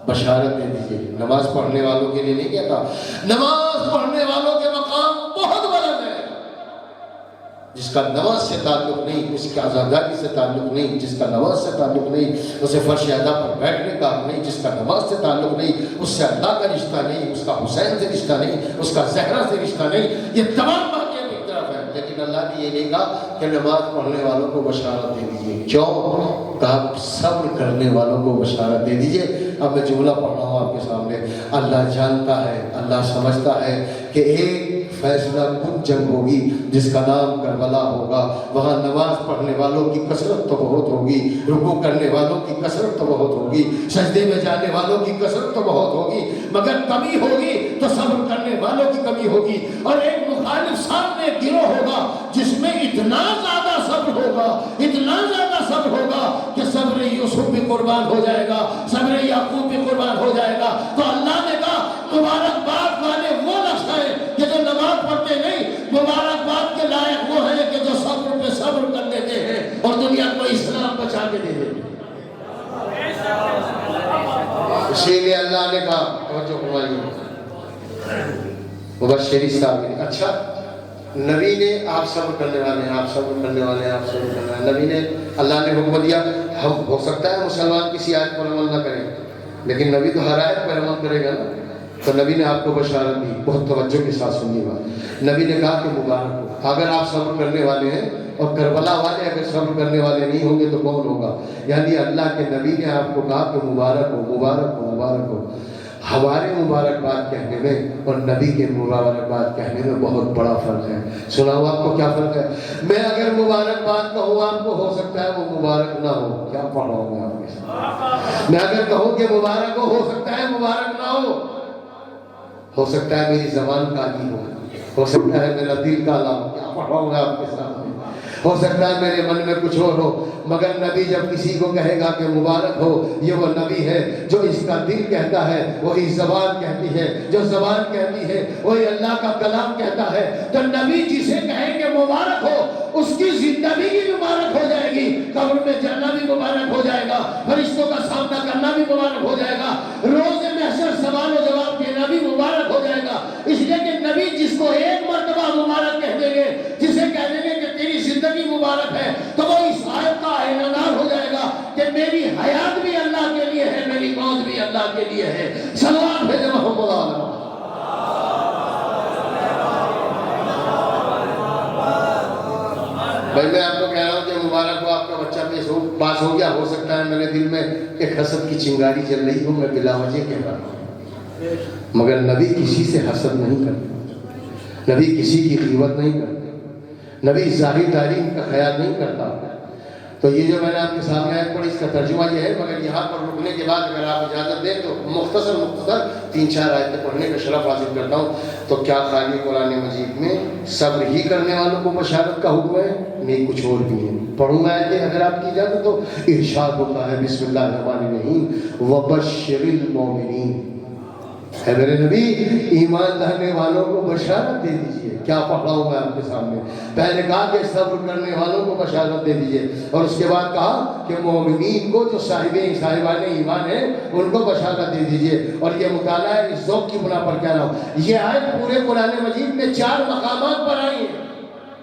بشارت دے دیجیے، نماز پڑھنے والوں کے لیے نہیں کہتا۔ نماز پڑھنے والوں کے مقام بہت بلند ہے۔ جس کا نماز سے تعلق نہیں، اس کے آزاداری سے تعلق نہیں، جس کا نماز سے تعلق نہیں، اسے فرش ادا پر بیٹھنے کا نہیں، جس کا نماز سے تعلق نہیں، اس سے اللہ کا رشتہ نہیں، اس کا حسین سے رشتہ نہیں، اس کا زہرا سے رشتہ نہیں، یہ تمام باتیں ایک طرف ہیں، لیکن اللہ نے نے یہ نہیں کہا کہ نماز پڑھنے والوں کو بشارت دے دیجیے. کیوں؟ کہا صبر کرنے والوں کو بشارت دے دیجیے. اب میں جملہ پڑھ رہا ہوں آپ کے سامنے. اللہ جانتا ہے، اللہ سمجھتا ہے کہ ایک فیصلہ کن جنگ ہوگی جس کا نام کربلا ہوگا. وہاں نماز پڑھنے والوں کی کثرت تو بہت ہوگی، رکوع کرنے والوں کی کثرت تو بہت ہوگی، سجدے میں جانے والوں کی کثرت تو بہت ہوگی، مگر کمی ہوگی تو صبر کرنے والوں کی کمی ہوگی. اور ایک مخالف سامنے گروہ ہوگا جس میں اتنا زیادہ صبر ہوگا، اتنا زیادہ صبر ہوگا کہ صبر یوسف بھی قربان ہو جائے گا، صبر یعقوب بھی قربان ہو جائے گا. تو اللہ نے کہا مبارکباد والے وہ لفظ ہیں کہ جو نماز پڑھتے نہیں، مبارکباد کے لائق وہ ہیں کہ جو صبر پہ صبر کر لیتے ہیں اور دنیا کو اسلام بچا کے دے دیتے ہیں. اسی لیے اللہ نے کہا توجہ فرمائیے مبشری صاحب. اچھا نبی نے آپ صبر کرنے والے ہیں، آپ صبر کرنے والے ہیں، آپ صبر کرنے والے ہیں. نبی نے اللہ نے حکم دیا. ہم ہو سکتا ہے مسلمان کسی آیت پر عمل نہ کریں، لیکن نبی تو ہر آیت پر عمل کرے گا نا. تو نبی نے آپ کو بشارت دی. بہت توجہ کے ساتھ سنیے گا. نبی نے کہا کہ مبارک ہو اگر آپ صبر کرنے والے ہیں، اور کربلا والے اگر صبر کرنے والے نہیں ہوں گے تو کون ہوگا؟ یعنی اللہ کے نبی نے آپ کو کہا کہ مبارک ہو، مبارک ہو، مبارک ہو. ہمارے مبارکباد کہنے میں اور نبی کے مبارکباد کہنے میں بہت بڑا فرق ہے. سنا ہو آپ کو کیا فرق ہے؟ میں اگر مبارکباد کہوں آپ کو، ہو سکتا ہے وہ مبارک نہ ہو. کیا پڑھ رہا ہوں میں آپ کے ساتھ؟ میں اگر کہوں کہ مبارک ہو سکتا ہے مبارک نہ ہو سکتا ہے میری زبان کالی ہو سکتا ہے میرا دل کالا ہو. کیا پڑھ رہا ہوں میں آپ کے سامنے؟ ہو سکتا ہے میرے من میں کچھ اور ہو، مگر نبی جب کسی کو کہے گا کہ مبارک ہو، یہ وہ نبی ہے جو اس کا دل کہتا ہے وہی زبان کہتی ہے، جو زبان کہتی ہے وہی اللہ کا کلام کہتا ہے. تو نبی جسے کہیں کہ مبارک ہو، اس کی زندگی بھی مبارک ہو جائے گی، قبر میں جانا بھی مبارک ہو جائے گا، فرشتوں کا سامنا کرنا بھی مبارک ہو جائے گا، روز محشر سوال و جواب دینا بھی مبارک ہو جائے گا. اس لیے کہ نبی جس کو ایک مرتبہ مبارک کہہ دیں گے، جسے کہہ دیں گے کہ تیری زندگی مبارک ہے، تو وہ اس آیت کا اعلان ہو جائے گا کہ میری حیات بھی اللہ کے لیے ہے، میری موت بھی اللہ کے لیے ہے. صلوات بھیجے محمد علیہ. بھائی میں آپ کو کہہ رہا ہوں کہ مبارک ہو، آپ کا بچہ پاس ہو گیا. ہو سکتا ہے میرے دل میں ایک حسد کی چنگاری چل رہی ہو، میں بلا وجہ کہہ رہا ہوں، مگر نبی کسی سے حسد نہیں کرتے، نبی کسی کی غیبت نہیں کرتے، نبی ظاہر تعلیم کا خیال نہیں کرتا. تو یہ جو میں نے آپ کے سامنے آیت پڑھی اس کا ترجمہ یہ ہے، مگر یہاں پر رکنے کے بعد اگر آپ اجازت دیں تو مختصر 3-4 آیتیں پڑھنے کا شرف حاصل کرتا ہوں. تو کیا خالی قرآن مجید میں صبر ہی کرنے والوں کو بشارت کا حکم ہے؟ نہیں، کچھ اور بھی ہے. پڑھوں گا آیتیں اگر آپ کی اجازت تو. ارشاد ہوتا ہے بسم اللہ الرحمن الرحیم وبشر المؤمنین. ہے میرے نبی ایمان لانے والوں کو بشارت دے دیجئے. کیا پڑھ رہا ہوں میں آپ کے سامنے؟ پہلے کہا کہ صبر کرنے والوں کو بشارت دے دیجئے، اور اس کے بعد کہا کہ مومنین کو جو صاحبان ایمان ہیں ان کو بشارت دے دیجئے. اور یہ مطالعہ اس ذوق کی بنا پر کہہ رہا ہوں. یہ آیت پورے قرآن مجید میں 4 مقامات پر آئی ہے.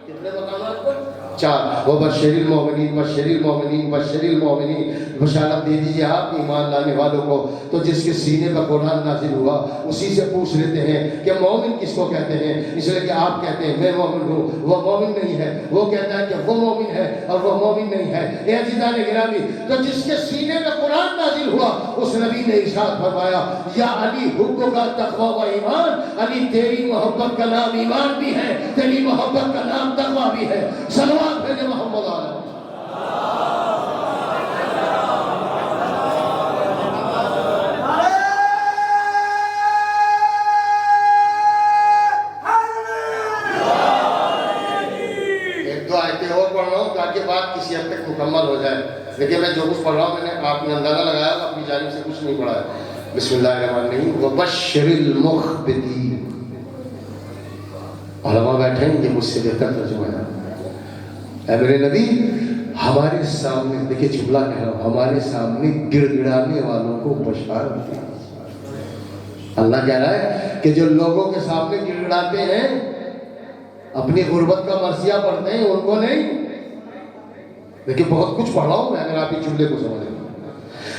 کتنے مقامات پر؟ 4. وبشر المؤمنین، بشر المؤمنین، بشر المؤمنین. بشارت دے دیجئے آپ ایمان لانے والوں کو. تو جس کے سینے پر قرآن نازل ہوا اسی سے پوچھ لیتے ہیں کہ مومن کس کو کہتے ہیں. اس لیے کہ آپ کہتے ہیں میں مومن ہوں، وہ مومن نہیں ہے، وہ کہتا ہے کہ وہ مومن ہے اور وہ مومن نہیں ہے. اے عزیزان گرامی، تو جس کے سینے میں قرآن نازل ہوا اس نبی نے ارشاد فرمایا یا علی حب کا تقوی و ایمان. علی تیری محبت کا نام ایمان بھی ہے، تیری محبت کا نام تقوی بھی ہے. صلوات بھیجے محمد علیہ. بات کسی حد تک مکمل ہو جائے. دیکھیں میں جو کچھ پڑھ رہا ہوں میں نے آپ نے اندازہ لگایا اپنی جانب سے کچھ نہیں پڑھا ہے. بسم اللہ الرحمن الرحیم وبشر المخبتین. علماء بیٹھے ہیں، یہ مجھ سے بہتر ترجمہ ہے. اے میرے نبی ہمارے سامنے، دیکھیں جملہ کہہ رہا ہوں، ہمارے سامنے گڑ گڑانے والوں کو بشارت دے. اللہ کہہ رہا ہے کہ جو لوگوں کے سامنے گڑ گڑاتے ہیں، اپنی غربت کا مرثیہ پڑھتے ہیں، ان کو نہیں. دیکھیں بہت کچھ پڑھ رہا ہوں میں، اگر آپ اس جملے کو سمجھیں.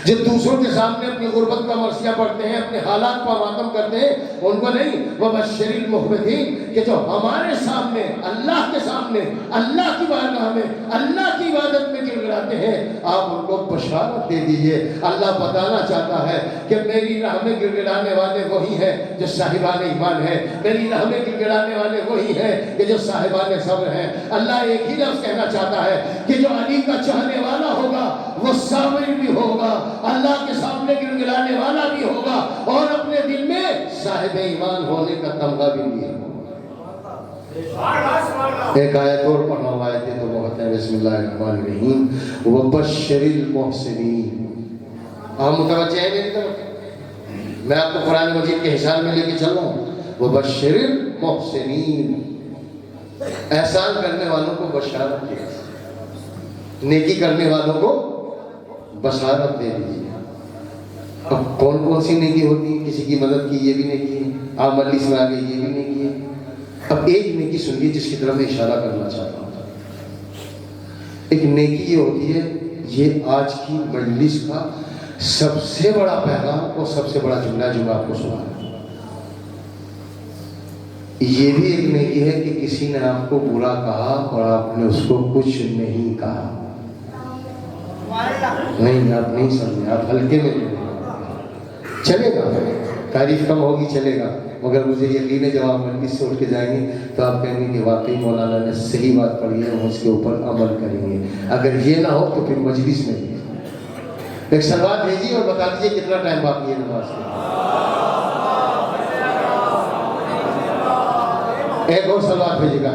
جو دوسروں کے سامنے اپنی غربت کا مرثیہ پڑھتے ہیں، اپنے حالات پر ماتم کرتے ہیں، ان کو نہیں، وبشر المخبتین، کہ جو ہمارے سامنے، اللہ کے سامنے، اللہ کی بارگاہ میں، اللہ کی عبادت میں گر گراتے ہیں، آپ ان کو بشارت دے دیجئے۔ اللہ بتانا چاہتا ہے کہ میری راہ میں گر گرانے والے وہی ہیں جو صاحبان ایمان ہیں، میری راہ میں گر گرانے والے وہی ہیں کہ جو صاحبان صبر ہیں۔ اللہ ایک ہی لفظ کہنا چاہتا ہے کہ جو علی کا چاہنے والا ہوگا وہ صابر بھی ہوگا، اللہ کے سامنے گر گرانے والا بھی ہوگا، اور اپنے دل میں صاحب ایمان ہونے کا تمغہ بھی لیا ہوگا۔ ایک آیت اور پڑھنا آیتیں تو بہت ہے۔ بسم اللہ الرحمن الرحیم وبشر المحسنین۔ آپ متوجہ ہیں میری طرف؟ میں آپ کو قرآن مجید کے حساب میں لے کے چل رہا ہوں۔ وبشر المحسنین، احسان کرنے والوں کو بشارت دے، نیکی کرنے والوں کو بشارت دے دیجیے۔ اب کون کون سی نیکی ہوتی ہے؟ کسی کی مدد کی، یہ بھی نیکی ہے۔ آپ مجلس میں آ گئے، یہ بھی نیکی ہے۔ اب ایک نیکی سنیے جس کی طرف میں اشارہ کرنا چاہتا ہوں۔ ایک نیکی یہ ہوتی ہے، یہ آج کی مجلس کا سب سے بڑا پیغام اور سب سے بڑا جملہ جو میں آپ کو سنا، یہ بھی ایک نیکی ہے کہ کسی نے آپ کو برا کہا اور آپ نے اس کو کچھ نہیں کہا۔ نہیں، آپ نہیں سمجھے، آپ ہلکے میں لیں۔ چلے گا، تعریف کم ہوگی، چلے گا، مگر مجھے یقین ہے جب آپ مجلس سے اٹھ کے جائیں گے تو آپ کہیں گے کہ واقعی مولانا نے صحیح بات پڑھی ہے، ہم اس کے اوپر عمل کریں گے۔ اگر یہ نہ ہو تو پھر مجلس میں ہی ایک سلوات بھیجیے اور بتا دیجیے کتنا ٹائم باقی ہے نماز کے۔ ایک اور سلوات بھیجیے گا۔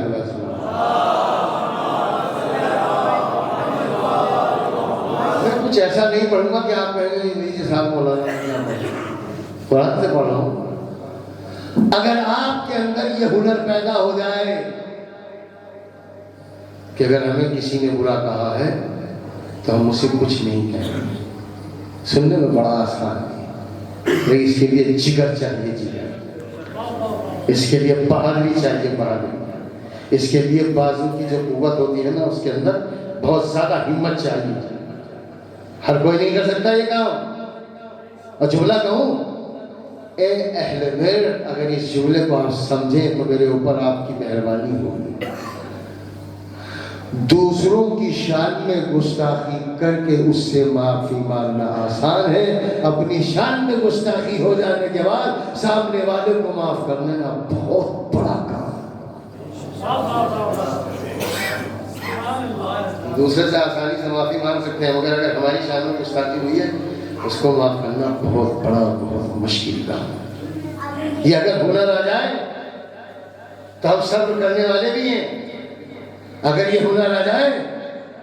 میں کچھ ایسا نہیں پڑھوں گا کہ آپ کہیں گے نہیں جی صاحب مولانا قرآن سے پڑھ رہا ہوں۔ اگر آپ کے اندر یہ ہنر پیدا ہو جائے کہ اگر ہمیں کسی نے برا کہا ہے تو ہم اسے کچھ نہیں کہیں، سننے میں بڑا آسان ہے، لیکن اس کے لیے جگر چاہیے، جگر، اس کے لیے بہادری چاہیے، بہادری، اس کے لیے بازو کی جو قوت ہوتی ہے نا، اس کے اندر بہت زیادہ ہمت چاہیے۔ ہر کوئی نہیں کر سکتا یہ کام۔ اور جملہ کہوں، اے اہل میرٹ، اگر اس جملے کو آپ سمجھیں تو میرے اوپر آپ کی مہربانی ہوگی۔ دوسروں کی شان میں گستاخی کر کے اس سے معافی مانگنا آسان ہے، اپنی شان میں گستاخی ہو جانے کے بعد سامنے والے کو معاف کر لینا بہت بڑا کام۔ دوسرے سے آسانی سے معافی مانگ سکتے ہیں، مگر اگر ہماری شان میں گستاخی ہوئی ہے اس کو معاف کرنا بہت بڑا، بہت مشکل کام۔ یہ اگر ہنر آ جائے تو ہم صبر کرنے والے بھی ہیں، اگر یہ ہنر آ جائے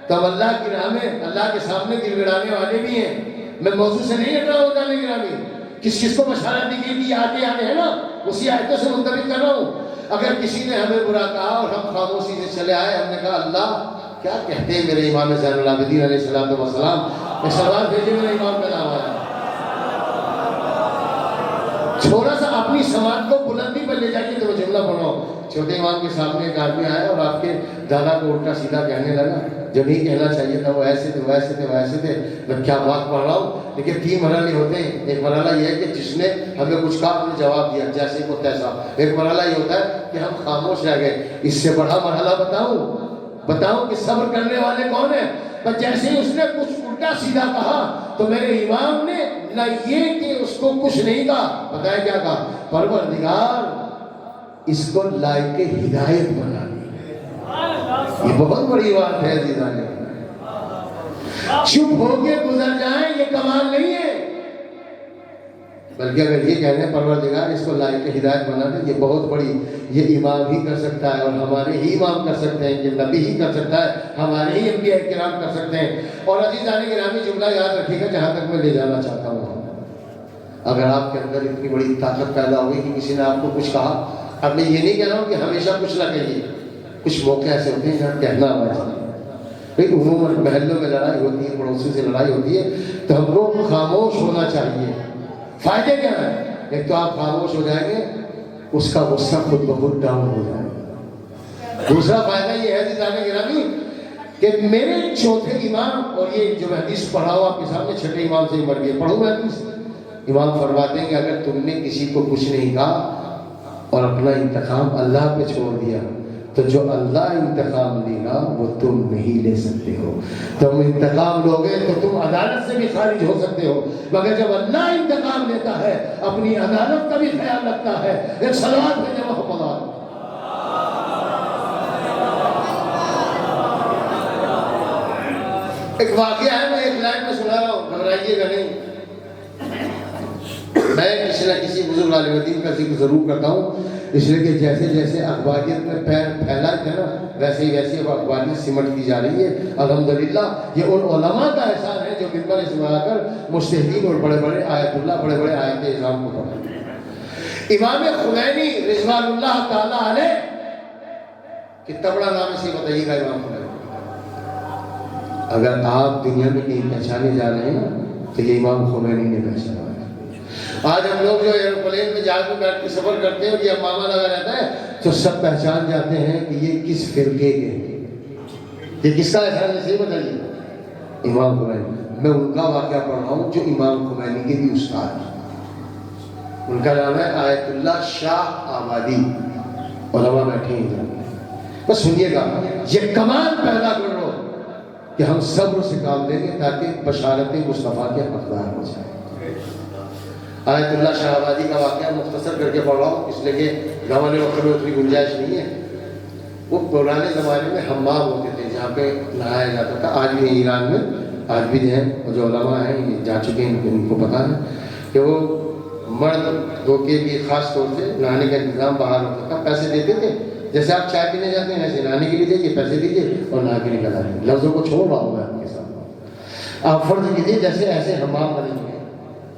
تو ہم اللہ کی راہ میں، اللہ کے سامنے گر گرانے والے بھی ہیں۔ میں موضوع سے نہیں ہٹ رہا ہوں، جانے گرامی کس کس کو بشارت دی گئی تھی، آتے ہیں نا، اسی آیتوں سے منطبق کر رہا ہوں۔ اگر کسی نے ہمیں برا کہا اور ہم خاموشی سے چلے آئے، ہم نے کہا اللہ کیا کہتے ہیں میرے امام زین العابدین علیہ السلام، ایک سوال بھیجے میرے امام کا نام آیا۔ تھوڑا سا اپنی سماعت کو بلندی پر لے جائیے تو میں جملہ پڑھاؤ۔ چھوٹے امام کے سامنے ایک آدمی آیا اور آپ کے دادا کو الٹا سیدھا کہنے لگا، جو نہیں کہنا چاہیے تھا، وہ ایسے تھے، ویسے تھے، ویسے تھے۔ میں کیا بات پڑھ رہا ہوں، لیکن 3 مرحلے ہوتے ہیں۔ ایک مرحلہ یہ ہے کہ جس نے ہمیں کچھ کہا ہم نے جواب دیا جیسے کو تیسا۔ ایک مرحلہ یہ ہوتا ہے کہ ہم خاموش رہ گئے۔ اس سے بڑا مرحلہ بتاؤں کہ صبر کرنے والے کون ہیں؟ پر جیسے ہی اس نے کچھ الٹا سیدھا کہا تو میرے امام نے نہ یہ کہ اس کو کچھ نہیں کہا، بتائیں کیا کہا؟ پروردگار اس کو لائق ہدایت بنا دی۔ یہ بہت بڑی بات ہے عزیزان۔ چپ ہو کے گزر جائیں یہ کمال نہیں ہے، بلکہ اگر یہ کہنے پروردگار اس کو لائق ہدایت بنا دے، یہ بہت بڑی، یہ امام ہی کر سکتا ہے، اور ہمارے ہی امام کر سکتے ہیں، یہ نبی ہی کر سکتا ہے، ہمارے ہی انبیاء کرام کر سکتے ہیں۔ اور عزیزان گرامی جملہ یاد رکھیے گا جہاں تک میں لے جانا چاہتا ہوں، اگر آپ کے اندر اتنی بڑی طاقت پیدا ہوگی کہ کسی نے آپ کو کچھ کہا، اب میں یہ نہیں کہہ رہا ہوں کہ ہمیشہ کچھ نہ کہیے، کچھ موقع ایسے ہوتے ہیں جہاں کہنا ہوا چاہیے۔ عموماً محلوں میں لڑائی ہوتی ہے، پڑوسیوں سے لڑائی ہوتی ہے، تو ہم کو خاموش ہونا چاہیے۔ فائدے کیا ہیں؟ ایک تو آپ خاموش ہو جائیں گے، اس کا غصہ خود بخود ڈاؤن ہو جائے گا۔ دوسرا فائدہ یہ ہے عزیزان گرامی کہ کہ میرے چوتھے امام، اور یہ جو میں حدیث پڑھا ہوں آپ کے سامنے چھٹے امام سے مر گئے، پڑھوں میں حدیث، امام فرماتے ہیں کہ اگر تم نے کسی کو کچھ نہیں کہا اور اپنا انتقام اللہ پہ چھوڑ دیا تو جو اللہ انتقام لے گا وہ تم نہیں لے سکتے ہو۔ تم انتقام لوگے تو تم عدالت سے بھی خارج ہو سکتے ہو، مگر جب اللہ انتقام لیتا ہے اپنی عدالت کا بھی خیال رکھتا ہے۔ ایک صلوات بھیجے محمد۔ ایک واقعہ ہے، میں ایک لائن میں سنا رہا ہوں، گھبرائیے گا نہیں۔ میں کسی نہ کسی بزرگ عالم دین کا ذکر ضرور کرتا ہوں، اس لیے کہ جیسے جیسے اخباریت میں پیر پھیلا ہے نا، ویسے ہی ویسے اب اخباریت سمٹتی جا رہی ہے۔ الحمدللہ یہ ان علماء کا احسان ہے جو ممبر سے آ کر مجتہدین اور بڑے بڑے آیت اللہ، بڑے بڑے آیت اعظام کو پڑھا۔ امام خمینی رضوان اللہ تعالیٰ علیہ، کتنا بڑا نام ہے، سے بتائیے گا امام خمینی۔ اگر آپ دنیا میں کہیں پہچانے جا رہے ہیں تو یہ امام خمینی نے پہچانا ہے۔ آج ہم لوگ جو ایروپلین میں جہاز میں بیٹھ کے سفر کرتے ہیں اور یہ امامہ لگا رہتا ہے تو سب پہچان جاتے ہیں کہ یہ کس فرقے کے ہیں، یہ کس کا احسان ہے، صحیح بتائیے۔ امام خمینی، میں ان کا واقعہ پڑھ رہا ہوں جو امام خمینی کے بھی استاد ہیں۔ ان کا نام ہے آیت اللہ شاہ آبادی، علماء بیٹھے ہیں ادھر، بس سنیے گا، یہ کمال پیدا کر رہا ہو کہ ہم صبر سے کام لیں گے تاکہ بشارت مصطفیٰ کے حقدار ہو جائیں۔ آیت اللہ شاہ آبادی کا واقعہ مختصر کر کے پڑھ رہا ہوں، اس لیے کہ گھمانے وقت میں اتنی گنجائش نہیں ہے۔ وہ پرانے زمانے میں حمام ہوتے تھے جہاں پہ نہایا جاتا تھا، آج بھی ایران میں، آج بھی ہیں جو علماء ہیں یہ جا چکے ہیں، ان کو پتہ ہے کہ وہ مرد دھو کے بھی خاص طور سے نہانے کا انتظام باہر ہوتا تھا، پیسے دیتے تھے، جیسے آپ چائے پینے جاتے ہیں ایسے نہانے کے لیے دیجیے، پیسے دیجیے اور نہا کے نکل آئیں۔ لفظوں کو چھوڑ رہا ہوں میں آپ کے ساتھ، آپ فرض کیجیے جیسے ایسے حمام بنے ہوئے ہیں،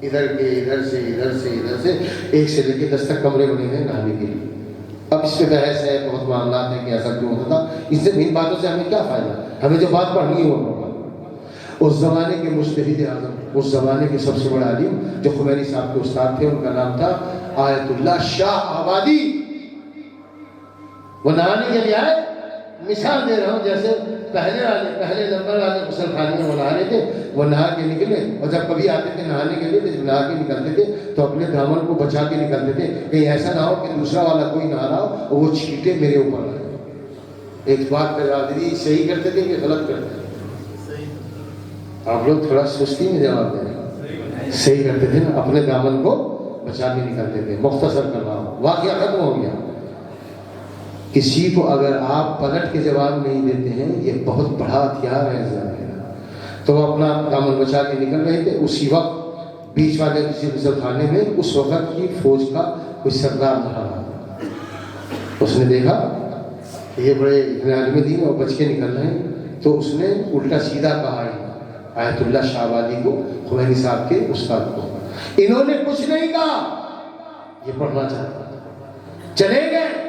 ادھر کے ادھر سے ادھر سے ادھر سے، ایک سے لے کے 10 تک کمرے بنے ہوئے ہیں نہانے کے لیے۔ اب اس پہ بحث ہے، بہت معاملات ہیں کہ ایسا کیوں ہوتا تھا، اس سے ان باتوں سے ہمیں کیا فائدہ، ہمیں جو بات پڑھنی ہے وہ پڑھنا۔ اس زمانے کے مجتہد اعظم، اس زمانے کے سب سے بڑا عالم جو خمینی صاحب کے استاد تھے، ان کا نام تھا آیت اللہ شاہ آبادی۔ وہ نہانے کے لیے آئے، مثال دے رہا ہوں، جیسے پہلے نمبر والے غسل خانے میں وہ نہا رہے تھے، وہ نہا کے نکلے، اور جب کبھی آتے تھے نہانے کے لیے، جب نہا کے نکلتے تھے تو اپنے دامن کو بچا کے نکلتے تھے، کہیں ایسا نہ ہو کہ دوسرا والا کوئی نہا رہا ہو اور وہ چھینٹے میرے اوپر آئے۔ ایک بات برادری صحیح کرتے تھے کہ غلط کرتے تھے؟ آپ لوگ تھوڑا سستی میں جواب دیں رہے، صحیح کرتے تھے نا، اپنے دامن کو بچا کے نکلتے تھے۔ مختصر کر رہا ہوں، واقعہ ختم ہو گیا۔ کسی کو اگر آپ پلٹ کے جواب نہیں دیتے ہیں، یہ بہت بڑا ہتھیار ہے ظاہر، تو وہ اپنا دامن بچا کے نکل رہے تھے، اسی وقت بیچ والے کسی غسل خانے میں اس وقت کی فوج کا کوئی سردار رہا، اس نے دیکھا کہ یہ بڑے عالم دین اور بچ کے نکل رہے ہیں، تو اس نے الٹا سیدھا کہا آیت اللہ شاہ آبادی کو، خمینی صاحب کے استاد کو۔ انہوں نے کچھ نہیں کہا، یہ پڑھنا چاہتا، چلے گئے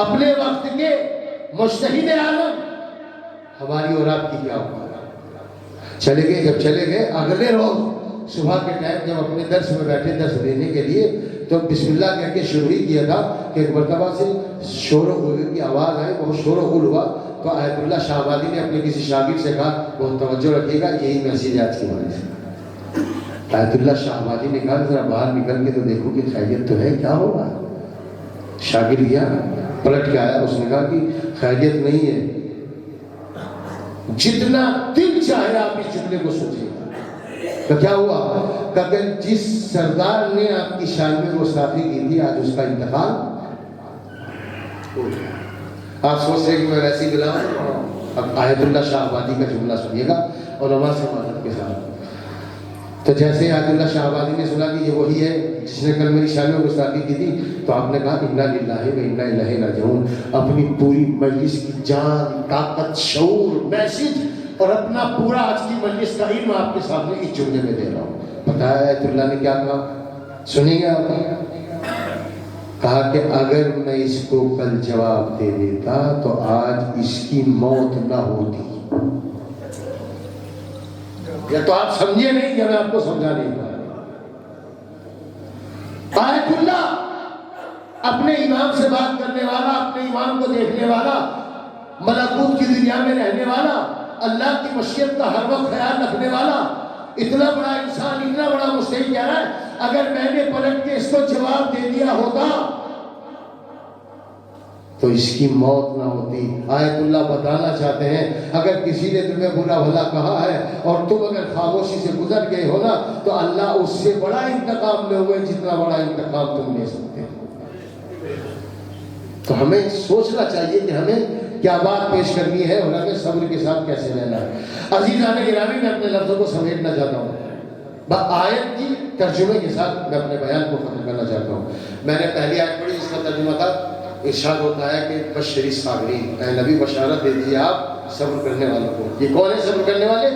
اپنے وقت کے مجتہد عالم، ہماری اور آپ کی کیا ہوگا، چلے گئے۔ جب چلے گئے اگلے روز صبح کے ٹائم جب اپنے درس میں بیٹھے درس دینے کے لیے، تو بسم اللہ کہہ کے شروع ہی کیا تھا کہ ایک مرتبہ سے شور و غل کی آواز آئی، بہت شور و غل ہوا، تو آیت اللہ شاہ آبادی نے اپنے کسی شاگرد سے کہا بہت توجہ رکھیے گا، یہی میسیج آج کی بات ہے۔ آیت اللہ شاہ آبادی نے کہا ذرا باہر نکل کے تو دیکھو کہ خیریت تو ہے، کیا ہو رہا ہے؟ شاگرد گیا، پلٹ کے آیا، اس نے کہا کہ خیریت نہیں ہے، جتنا دل چاہے آپ اس جملے کو سوچیں۔ تو کیا ہوا کہ جس سردار نے آپ کی شان میں گستاخی کی تھی، آج اس کا انتقال ہو گیا۔ آپ سوچ رہے کہ میں ویسی بلاؤں؟ اب آیت اللہ شاہ آبادی کا جملہ سنیے گا علماء سے مدد کے ساتھ۔ تو جیسے آیت اللہ شاہ آبادی نے سنا کہ یہ وہی ہے جس نے کل میری شان میں گستاخی کی تھی، تو آپ نے کہا انا للہ و انا الیہ راجعون، اپنی پوری مجلس کی جان، طاقت، شعور، میسج اور اپنا پورا آج کی مجلس کا علم آپ کے سامنے اس جملے میں دے رہا ہوں۔ پتہ ہے آیت اللہ نے کیا کہا؟ سنیں گے آپ نے؟ کہا کہ اگر میں اس کو کل جواب دے دیتا تو آج اس کی موت نہ ہوتی۔ یا تو آپ سمجھے نہیں یا میں آپ کو سمجھا نہیں پایا۔ آیت اللہ اپنے امام سے بات کرنے والا، اپنے امام کو دیکھنے والا، ملکوت کی دنیا میں رہنے والا، اللہ کی مشیت کا ہر وقت خیال رکھنے والا، اتنا بڑا انسان، اتنا بڑا مجتہد کہہ رہا ہے اگر میں نے پلٹ کے اس کو جواب دے دیا ہوتا تو اس کی موت نہ ہوتی۔ آیت اللہ بتانا چاہتے ہیں اگر کسی نے تمہیں برا بھلا کہا ہے اور تم اگر خاموشی سے گزر گئے ہو نا تو اللہ اس سے بڑا انتقام لے ہوئے جتنا بڑا انتقام تم لے سکتے ہو۔ تو ہمیں سوچنا چاہیے کہ ہمیں کیا بات پیش کرنی ہے اور ہمیں صبر کے ساتھ کیسے رہنا ہے۔ عزیزان گرامی، میں اپنے لفظوں کو سمیٹنا چاہتا ہوں، آیت کی ترجمے کے ساتھ میں اپنے بیان کو ختم کرنا چاہتا ہوں۔ میں نے پہلی آیت پڑھی، اس کا ترجمہ تھا، ارشاد ہوتا ہے کہ بشری صابرین، اے نبی بشارت دے دیجیے آپ صبر کرنے والوں کو۔ یہ کون ہے صبر کرنے والے؟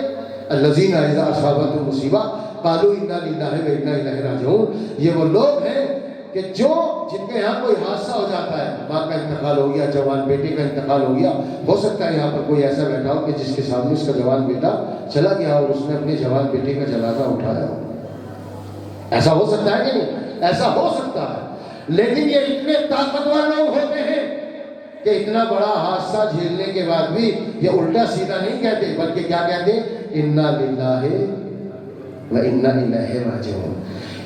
الذین اذا اصابتهم مصیبہ قالوا انا للہ و انا الیہ راجعون۔ یہ وہ لوگ ہیں کہ جن کے یہاں کوئی حادثہ ہو جاتا ہے، ماں کا انتقال ہو گیا، جوان بیٹے کا انتقال ہو گیا، ہو سکتا ہے یہاں پر کوئی ایسا بیٹھا ہو کہ جس کے سامنے اس کا جوان بیٹا چلا گیا اور اس نے اپنے جوان بیٹے کا جنازہ اٹھایا ہو۔ ایسا ہو سکتا ہے کہ نہیں؟ ایسا ہو سکتا ہے، لیکن یہ اتنے طاقتور لوگ ہوتے ہیں کہ اتنا بڑا حادثہ جھیلنے کے بعد بھی یہ الٹا سیدھا نہیں کہتے، بلکہ کیا کہتے ہیں؟ انا للہ و انا الیہ راجعون۔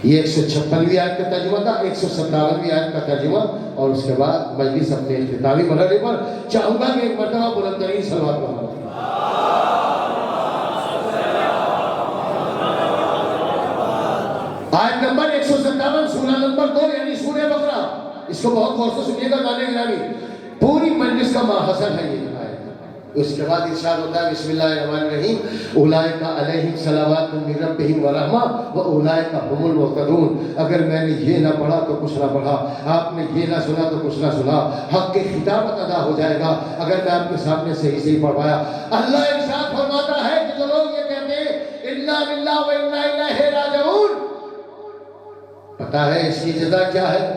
یہ 156ویں آیت کا ترجمہ تھا، 157ویں آیت کا ترجمہ، اور اس کے بعد مجلس اپنے اختتامی مرحلے پر چاہوں گا کہ ایک مرتبہ بلند ترین صلوات پڑھیں۔ آیت نمبر 157، سورہ نمبر 2 یعنی سورہ بقرہ۔ اس کو بہت غور سے سنیے گا گانے گرامی، پوری مجلس کا ماحصل ہے یہ آیت۔ اس کے بعد ارشاد ہوتا ہے بسم اللہ الرحمن الرحیم، اولئک علیہم صلوات من ربہم ورحمہ واولئک هم المہتدون۔ اگر میں نے یہ نہ پڑھا تو کچھ نہ پڑھا، آپ نے یہ نہ سنا تو کچھ نہ سنا، حق کی خطابت ادا ہو جائے گا اگر میں آپ کے سامنے صحیح پڑھ پایا۔ اللہ ارشاد فرماتا ہے کہ جو لوگ یہ کہتے ہیں انا للہ و انا الیہ راجعون، پتہ ہے اس کی جزا کیا ہے؟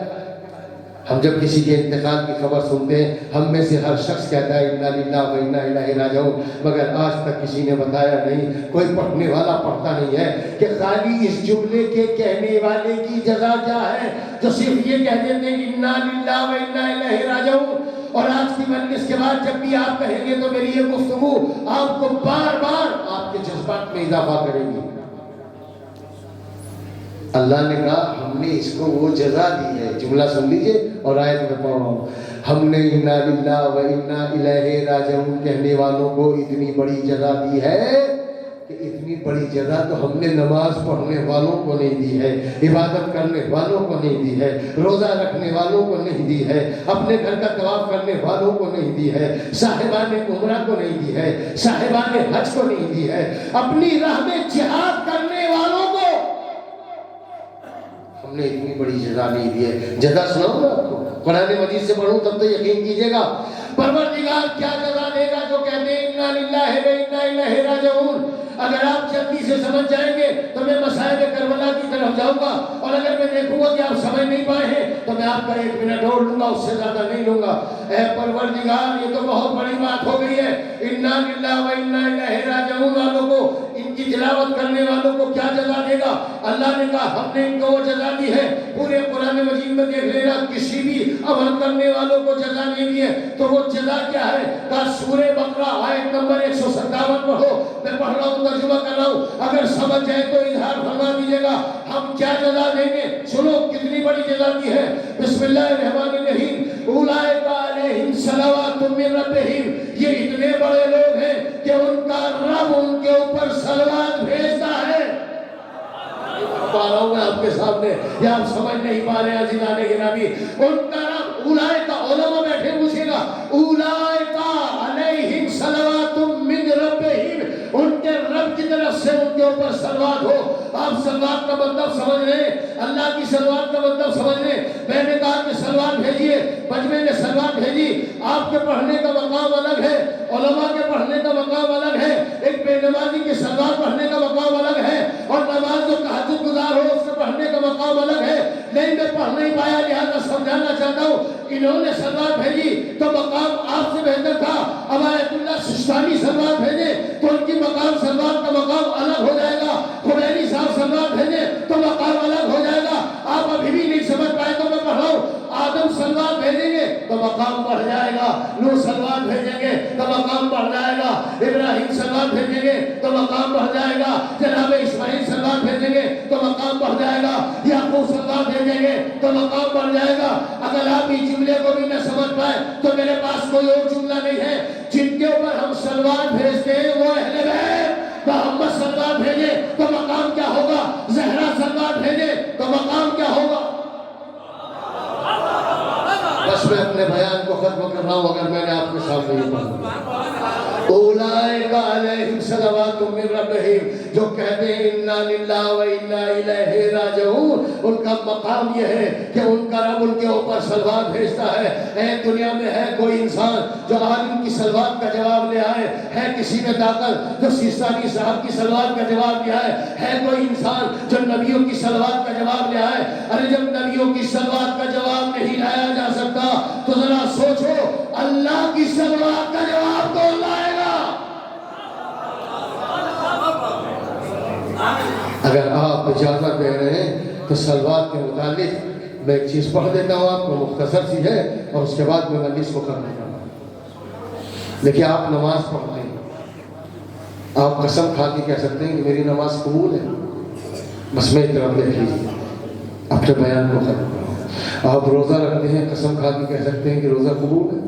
ہم جب کسی کے انتقال کی خبر سنتے ہیں، ہم میں سے ہر شخص کہتا ہے انا للہ و انا الیہ راجعون، مگر آج تک کسی نے بتایا نہیں، کوئی پڑھنے والا پڑھتا نہیں ہے کہ خالی اس جملے کے کہنے والے کی جزا کیا ہے، جو صرف یہ کہہ دیتے ہیں انا للہ و انا الیہ راجعون۔ اور آج کی مجلس کے بعد جب بھی آپ کہیں گے تو میری یہ گفتگو آپ کو بار بار آپ کے جذبات میں اضافہ کرے گی۔ اللہ نے کہا ہم نے اس کو وہ جزا دی ہے، جملہ سن لیجئے اور آیت میں پڑھ رہا ہوں، ہم نے انا للہ و انا الیہ راجعون کہنے والوں کو اتنی بڑی جزا دی ہے کہ اتنی بڑی جزا تو ہم نے نماز پڑھنے والوں کو نہیں دی ہے، عبادت کرنے والوں کو نہیں دی ہے، روزہ رکھنے والوں کو نہیں دی ہے، اپنے گھر کا طواف کرنے والوں کو نہیں دی ہے، صاحبان عمرہ کو نہیں دی ہے، صاحبان حج کو نہیں دی ہے، اپنی راہ میں جہاد کرنے والوں کو ہم نے اتنی بڑی جزا نہیں دی ہے۔ جزا سناؤں گا آپ کو، قرآن مجید سے پڑھوں تب تو یقین کیجئے گا۔ پروردگار کیا جزا دے گا جو کہتے ہیں انا للہ و انا الیہ راجعون؟ اگر آپ جلدی سے سمجھ جائیں گے تو میں مصائب کربلا کی طرف جاؤں گا، اور اگر میں دیکھوں گا کہ آپ سمجھ نہیں پائے ہیں تو میں آپ کا 1 منٹ اور لوں گا، اس سے زیادہ نہیں لوں گا۔ اے پروردگار یہ تو بہت بڑی بات ہو گئی ہے، انا للہ و انا الیہ راجعون والوں کو، ان کی تلاوت کرنے والوں کو کیا جزا دے گا؟ اللہ نے کہا ہم نے ان کو وہ جزا دی ہے، پورے قرآن مجید میں دیکھ لینا کسی بھی عمل کرنے والوں کو جزا نہیں دی ہے، تو وہ جزا کیا ہے؟ کہا سورہ بقرہ آیت نمبر 157 پڑھو، میں پڑھ رہا ہوں ترجمہ کر رہا ہوں، اگر سمجھ جائے تو اظہار فرما دیجیے گا ہم کیا جزا دیں گے۔ سنو کتنی بڑی جزا دی ہے، بسم اللہ الرحمن الرحیم، اولئک علیہم صلوات من ربہم، یہ اتنے بڑے لوگ ہیں کہ ان کا رب ان کے اوپر صلوات بھیجتا ہے۔ پا رہا ہوں میں آپ کے سامنے، یا آپ سمجھ نہیں پا رہے ہیں عزیزان گرامی، ان کا رب اولئک، علماء بیٹھے پوچھے گا اولئک علیہم صلوات من ربہم، ان کے رب کی طرف سے ان کے اوپر صلوات ہو۔ آپ صلوات کا مطلب سمجھ رہے ہیں، اللہ کی صلوات کا مطلب سمجھ رہے ہیں۔ میں نے کہا کہ صلوات بھیجیے، بجمے نے صلوات بھیجی، آپ کے پڑھنے کا مقام الگ ہے، علماء کے پڑھنے کا مقام الگ ہے، ایک بے نمازی کے صلوات پڑھنے کا مقام الگ ہے، اور نماز جو تہجد گزار ہو اس کے پڑھنے کا مقام الگ ہے۔ نہیں میں پڑھ نہیں پایا لہذا سمجھانا چاہتا ہوں، انہوں نے صلوات بھیجی تو مقام آپ سے بہتر تھا، اب آیت اللہ سستانی صلوات بھیجے تو ان کی مقام صلوات کا مقام الگ ہو جائے گا، خمینی صاحب صلوات بھیجے تو مقام الگ ہو جائے گا۔ آپ ابھی بھی نہیں سمجھ پائے تو میں پڑھ رہا ہوں، آدم صلوات بھیجیں گے تو مقام بڑھ جائے گا، نوح سلوات بھیجیں گے تو مقام بڑھ جائے گا، ابراہیم سلوات بھیجیں گے تو مقام بڑھ جائے گا، جناب اسماعیل سلوات بھیجیں گے تو مقام بڑھ جائے گا، یعقوب سلوات بھیجیں گے تو مقام بڑھ جائے گا۔ اگر آپ اس جملے کو بھی نہ سمجھ پائے تو میرے پاس کوئی اور جملہ نہیں ہے۔ جن کے اوپر ہم سلوات بھیجتے ہیں وہ اہل بیت۔ محمد سلوات بھیجے تو مقام کیا ہوگا، زہرا سلوات بھیجے تو مقام کیا ہوگا۔ بس میں اپنے بیان کو ختم کر رہا ہوں، اگر میں نے آپ کے سامنے یہ پڑھا اولئک علیہم صلوات من ربہم، جو کہتے ہیں انا للہ و انا الیہ راجعون، ان کا مقام یہ ہے کہ ان کا رب ان کے اوپر صلوات بھیجتا ہے۔ اے دنیا میں ہے کوئی انسان جو عالم کی صلوات کا جواب لے آئے؟ ہے کسی میں طاقت جو سیستانی صاحب کی صلوات کا جواب لے آئے؟ ہے کوئی انسان جو نبیوں کی صلوات کا جواب لے آئے؟ ارے جب نبیوں کی صلوات کا جواب نہیں لایا جا سکتا تو ذرا سوچو اللہ کی صلوات کا جواب کون لائے گا؟ اگر آپ اجازت دے رہے ہیں تو صلوات کے متعلق میں ایک چیز پڑھ دیتا ہوں آپ کو، مختصر سی ہے، اور اس کے بعد میں مجلس کو کر دیتا ہوں۔ دیکھیے آپ نماز پڑھتے ہیں، آپ قسم کھا کے کہہ سکتے ہیں کہ میری نماز قبول ہے، بس میں طرف دیکھ لیجیے اپنے بیان کو ختم کرو۔ آپ روزہ رکھتے ہیں، قسم کھا کے کہہ سکتے ہیں کہ روزہ قبول ہے۔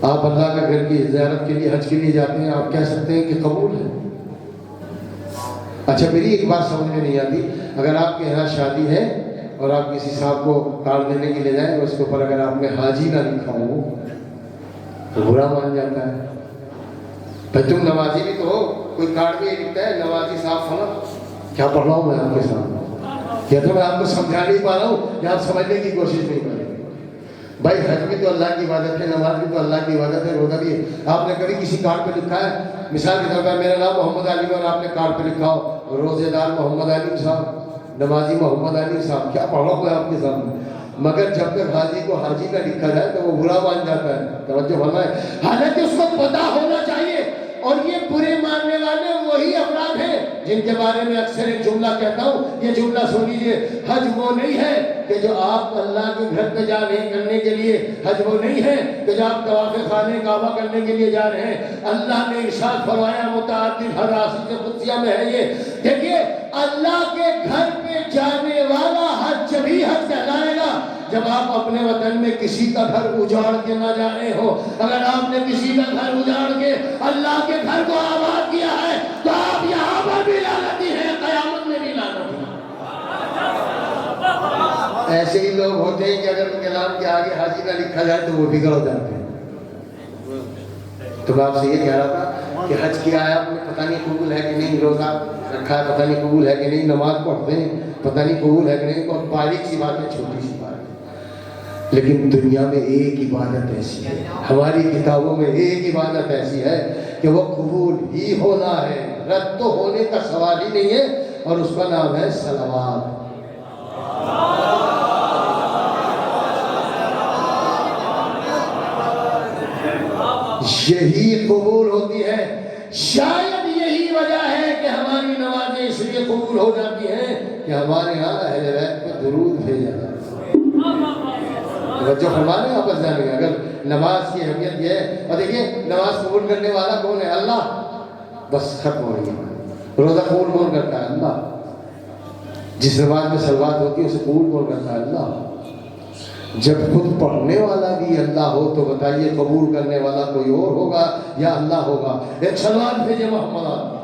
آپ اللہ کا گھر کی زیارت کے لیے، حج کے لیے جاتے ہیں، آپ کہہ سکتے ہیں کہ قبول ہے۔ اچھا میری ایک بات سمجھ میں نہیں آتی، اگر آپ کے یہاں شادی ہے اور آپ کسی صاحب کو کارڈ دینے کے لیے جائیں اور اس کے اوپر اگر آپ نے حاجی نہ لکھا ہو تو برا مان جاتا ہے۔ بھائی تم نمازی بھی تو ہو، کوئی کارڈ میں یہ لکھتا ہے نمازی صاحب فلاں۔ کیا پڑھ رہا ہوں میں آپ کے سامنے؟ یا تو میں آپ کو سمجھا نہیں پا رہا ہوں یا آپ سمجھنے کی کوشش نہیں کر رہے۔ بھائی حج بھی تو اللہ کی عبادت ہے، نماز بھی تو اللہ کی عبادت ہے، روزہ بھی ہے۔ آپ نے کبھی کسی کارڈ پہ لکھا ہے مثال کے طور پر میرا نام محمد علی اور آپ نے کارڈ پہ لکھا ہو روزے دار محمد علی صاحب، نمازی محمد علی صاحب، کیا پڑھا ہوا ہے آپ کے سامنے؟ مگر جب تک حاجی کو حاجی نہ لکھا جائے تو وہ برا مان جاتا ہے۔ توجہ فرمائیں، حالانکہ اس کو پتہ ہونا چاہیے۔ اور یہ برے ماننے والے وہی افراد ہیں جن کے بارے میں اکثر ایک جملہ کہتا ہوں، یہ جملہ سن لیجیے، حج وہ نہیں ہے کہ جو آپ اللہ کے گھر پہ جا رہے ہیں کرنے کے لیے، حج وہ نہیں ہے کہ جو آپ طواف خانہ کعبہ کرنے کے لیے جا رہے ہیں۔ اللہ نے ارشاد فرمایا متعدد حدیث قدسیہ میں ہے یہ، دیکھیے اللہ کے گھر پہ جانے والا حج جبھی حج کہلائے گا جب آپ اپنے وطن میں کسی کا گھر اجاڑ کے نہ جا رہے ہو۔ اگر آپ نے کسی کا گھر اجاڑ کے اللہ کے گھر کو آباد کیا ہے تو آپ یہاں پر بھی لعنتی ہیں، قیامت میں بھی لعنتی ہیں۔ ایسے ہی لوگ ہوتے ہیں کہ اگر ان کے نام کے آگے حاجی نہ لکھا جائے تو وہ بگڑ جاتے ہیں۔ تو میں آپ سے یہ کہہ رہا تھا کہ حج کیا ہے آپ نے، پتہ نہیں قبول ہے کہ نہیں، روزہ رکھا ہے پتہ نہیں قبول ہے کہ نہیں، نماز پڑھتے ہیں پتہ نہیں قبول ہے کہ نہیں، بہت باریک سی بات ہے، چھوٹی سی بات ہے۔ لیکن دنیا میں ایک عبادت ایسی ہے، ہماری کتابوں میں ایک عبادت ایسی ہے کہ وہ قبول ہی ہونا ہے، رد تو ہونے کا سوال ہی نہیں ہے، اور اس کا نام ہے صلوات۔ یہی قبول ہوتی ہے۔ شاید یہی وجہ ہے کہ ہماری نمازیں اس لیے قبول ہو جاتی ہیں کہ ہمارے ہاں اہل بیت پہ درود بھیجا جاتا ہے۔ توجہ فرمانے واپس جانے گا، اگر نماز کی اہمیت یہ ہے، اور دیکھیے نماز قبول کرنے والا کون ہے؟ اللہ، بس ختم ہو رہی ہے۔ روزہ قبول کون کرتا ہے؟ اللہ۔ جس نماز میں صلوات ہوتی ہے اسے قبول کون کرتا ہے؟ اللہ۔ جب خود پڑھنے والا بھی اللہ ہو تو بتائیے قبول کرنے والا کوئی اور ہوگا یا اللہ ہوگا؟ ایک صلوات بھیجے محمد آدمی۔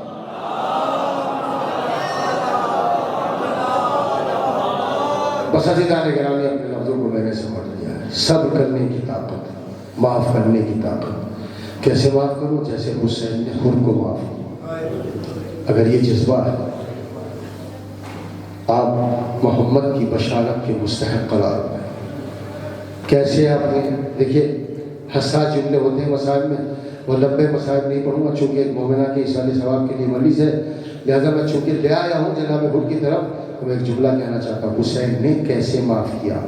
بس عزیزان گرامی، اپنے لفظوں کو میں نے سمجھ لیا ہے۔ صبر کرنے کی طاقت، معاف کرنے کی طاقت۔ کیسے معاف کروں؟ جیسے حسین نے خود کو معاف کیا۔ اگر یہ جذبہ ہے آپ محمد کی بشارت کے مستحق قرار پائیں۔ کیسے آپ نے دیکھیے حساس جملے ہوتے ہیں مسائل میں، وہ لمبے مسائل نہیں پڑھوں گا چونکہ ایک مومنہ کے ایصال ثواب کے لیے مریض ہے، لہذا میں چونکہ لے آیا ہوں جناب حر کی طرف تو میں ایک جملہ کہنا چاہتا ہوں۔ حسین نے کیسے معاف کیا،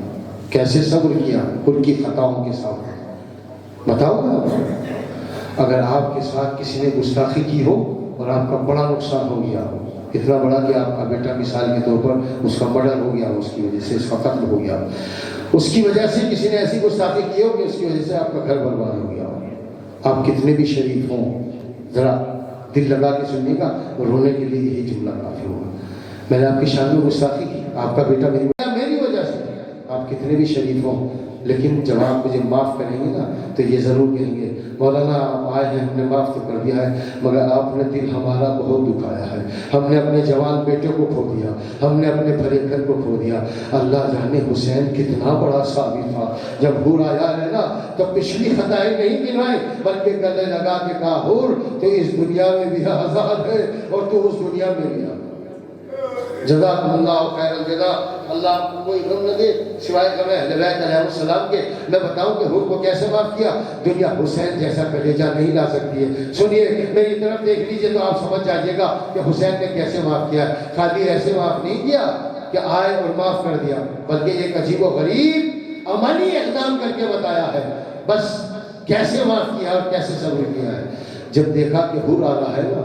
کیسے صبر کیا ان کی خطاؤں کے ساتھ، بتاؤ گا؟ اگر آپ کے ساتھ کسی نے گستاخی کی ہو اور آپ کا بڑا نقصان ہو گیا ہو، اتنا بڑا کہ آپ کا بیٹا مثال کے طور پر اس کا مرڈر ہو گیا، اس کی وجہ سے اس کا قتل ہو گیا، اس کی وجہ سے کسی نے ایسی گستاخی کی ہو کہ اس کی وجہ سے آپ کا گھر برباد ہو گیا ہو۔ آپ کتنے بھی شریف ہوں، ذرا دل لگا کے سنیے گا، رونے کے لیے یہی جملہ کافی ہوگا۔ میں نے آپ کی شان میں گستاخی کی، آپ کا بیٹا میری وجہ سے، آپ کتنے بھی شریف ہوں، لیکن جب آپ مجھے معاف کریں گے نا تو یہ ضرور کہیں گے مولانا آپ آئے ہیں، ہم نے معاف تو کر دیا ہے، مگر آپ نے دل ہمارا بہت دکھایا ہے، ہم نے اپنے جوان بیٹے کو کھو دیا، ہم نے اپنے بھرے گھر کو کھو دیا۔ اللہ جانے حسین کتنا بڑا صابر تھا، جب حور آیا ہے نا تو پچھلی خطائیں نہیں گنوائیں بلکہ گلے لگا کے کہا حور تو اس دنیا میں بھی آزاد ہے اور تو اس دنیا میں بھی آزاد۔ جزاکم اللہ خیر الجزا۔ اللہ آپ کو کوئی غم نہ دے سوائے غم اہل بیت علیہ السلام کے۔ میں بتاؤں کہ حور کو کیسے معاف کیا؟ دنیا حسین جیسا کلیجہ نہیں لا سکتی ہے۔ سنیے میری طرف دیکھ لیجئے تو آپ سمجھ جائیے گا کہ حسین نے کیسے معاف کیا۔ خالی ایسے معاف نہیں کیا کہ آئے اور معاف کر دیا، بلکہ ایک عجیب و غریب عملی اقدام کر کے بتایا ہے۔ بس کیسے معاف کیا اور کیسے صبر کیا ہے۔ جب دیکھا کہ حور آ رہا ہے نا،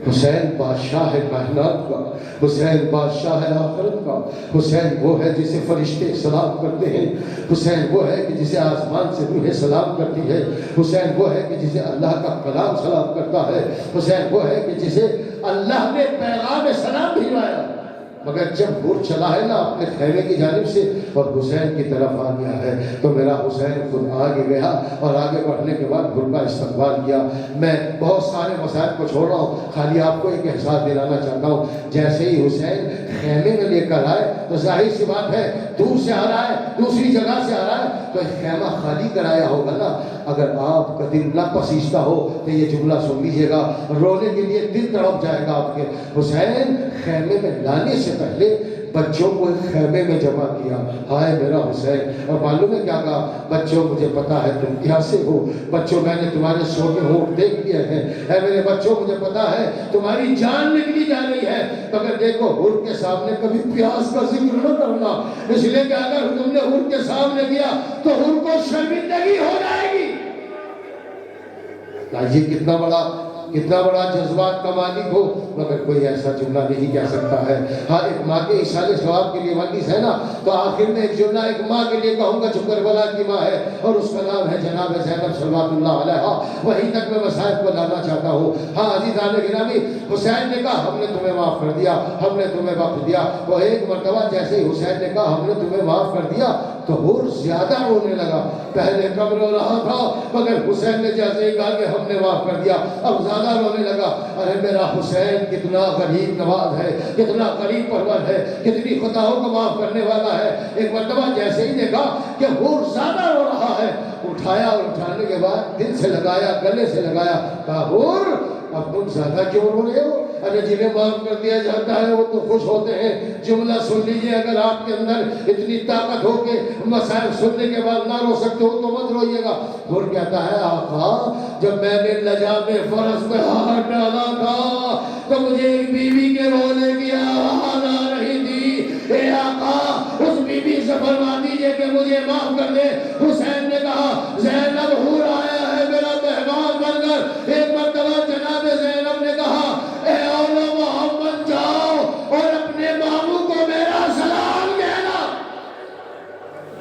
حسین بادشاہ ہے کائنات کا، حسین بادشاہ ہے آخرت کا، حسین وہ ہے جسے فرشتے سلام کرتے ہیں، حسین وہ ہے کہ جسے آسمان سے روحیں سلام کرتی ہے، حسین وہ ہے کہ جسے اللہ کا کلام سلام کرتا ہے، حسین وہ ہے کہ جسے اللہ نے پیغام سلام بھجوایا۔ مگر جب حور چلا ہے نا اپنے خیمے کی جانب سے اور حسین کی طرف آ گیا ہے تو میرا حسین خود آگے گیا اور آگے بڑھنے کے بعد حور کا استقبال کیا۔ میں بہت سارے مسائل کو چھوڑ رہا ہوں، خالی آپ کو ایک احساس دلانا چاہتا ہوں۔ جیسے ہی حسین خیمے میں لے کر آئے تو ظاہر سی بات ہے دور سے آ رہا ہے، دوسری جگہ سے آ رہا ہے تو خیمہ خالی کرایا ہوگا نا۔ اگر آپ کا دل نہ پسیجتا ہو تو یہ جملہ سن لیجئے گا، رونے کے لیے دل تڑپ جائے گا آپ کے۔ حسین خیمے میں لانے سے پہلے بچوں کو ایک خیمے میں جمع کیا، ہائے میرا حسین، اور معلوم ہے کیا کہا؟ بچوں مجھے پتا ہے تم کیسے ہو، بچوں میں نے تمہارے سونے ہونٹ دیکھ لیے ہیں، اے میرے بچوں مجھے پتا ہے تمہاری جان نکلی جا رہی ہے، مگر دیکھو حور کے سامنے کبھی پیاس کا ذکر نہ کرنا، اس لیے کہ اگر تم نے حور کے سامنے کیا تو حور کو شرمندگی ہو جائے گی۔ یہ کتنا بڑا جذبات کا مالک ہو مگر کوئی ایسا جملہ نہیں کہہ سکتا ہے۔ ہاں ایک ماں کے اصال ثواب کے لیے مجلس ہے نا تو آخر میں ایک جملہ ایک ماں کے لیے کہوں گا جو کربلا کی ماں ہے اور اس کا نام ہے جناب زینب صلوات اللہ علیہا۔ وہیں تک میں مسائل کو لانا چاہتا ہوں۔ ہاں عزیزان گرامی، حسین نے کہا ہم نے تمہیں معاف کر دیا، ہم نے تمہیں بخش دیا۔ وہ ایک مرتبہ جیسے ہی حسین نے کہا ہم نے تمہیں معاف کر دیا تو حور زیادہ رونے لگا۔ پہلے کم رو رہا تھا مگر حسین نے جیسے ہی کہا کہ ہم نے معاف کر دیا اب زیادہ رونے لگا۔ ارے میرا حسین کتنا غریب نواز ہے، کتنا قریب پرور ہے، کتنی خطاؤں کو معاف کرنے والا ہے۔ ایک مرتبہ جیسے ہی دیکھا کہ حور زیادہ رو رہا ہے، اٹھایا اور اٹھانے کے بعد دل سے لگایا، گلے سے لگایا، کہا حور اب تم زیادہ کیوں رو رہے ہو؟ ارے جنہیں معاف کر دیا جاتا ہے وہ تو خوش ہوتے ہیں۔ جملہ سن لیجئے، اگر آپ کے اندر اتنی طاقت ہو کہ مسائل سننے کے بعد نہ رو سکتے ہو تو مت روئیے گا۔ حور کہتا ہے آقا جب میں نے لجام فرض پہ ہاتھ ڈالا تھا تو مجھے ایک بیوی کے رونے کی آواز آ رہی تھی، اے آقا اس بیوی سے فرما دیجئے کہ مجھے معاف کر دے۔ حسین نے کہا زینب حور آیا ہے میرا مہمان بن کر۔ ایک مرتبہ جناب زینب نے کہا اے اولا محمد جاؤ اور اپنے ماموں کو میرا سلام کہنا۔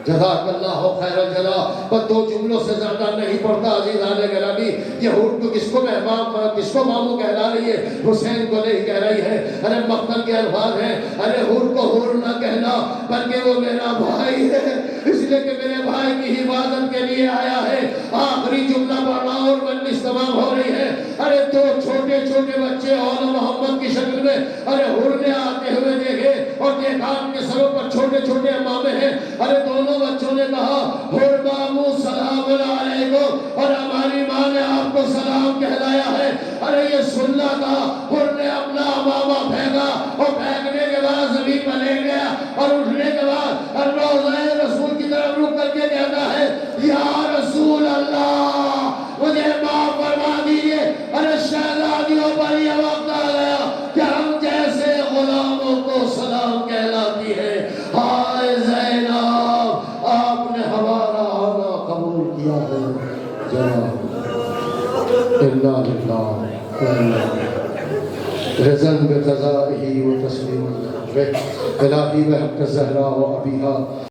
جزاک اللہ خیر الجزا۔ پر دو جملوں سے زیادہ نہیں پڑتا عزیزان گرامی۔ یہ حور کو کس کو مہمان کس کو ماموں کہلا رہی ہے؟ حسین کو نہیں کہہ رہی ہے۔ ارے مقتل کے الفاظ ہیں، ارے حور کو حور نہ کہنا بلکہ وہ میرا بھائی ہے، اس لیے کہ میرے بھائی کی حفاظت کے لیے آیا ہے۔ آخری جملہ پڑھنا اور مجلس تمام ہو رہی ہے۔ ارے دو چھوٹے چھوٹے بچے اولا محمد کی شکل میں ارے حور نے آتے ہوئے دیکھے اور دیکھا ان کے سروں پر چھوٹے چھوٹے امامے ہیں۔ ارے دونوں بچوں نے کہا حور مامو سلام علیکم، اور ہماری ماں نے آپ کو سلام کہلایا ہے۔ ارے یہ سننا تھا۔ حور نے اپنا امامہ پھینکا اور پھینکنے کے بعد زمین پر لیٹ گیا اور اٹھنے کے بعد روضہ رسول کی طرف رک کر کے کہتا ہے یا رسول اللہ مجھے معاف فرما دیجئے۔ ارے شہزادیوں پر یہ وقت آ گیا کہ ہم جیسے غلاموں کو سلام کہلاتی ہے۔ ہائے زینب آپ نے ہمارا آنا قبول کیا ہے۔ جناب اللہ اللہ رضا بقضائه و تسلیم الہی بحق زہرا و ابیہا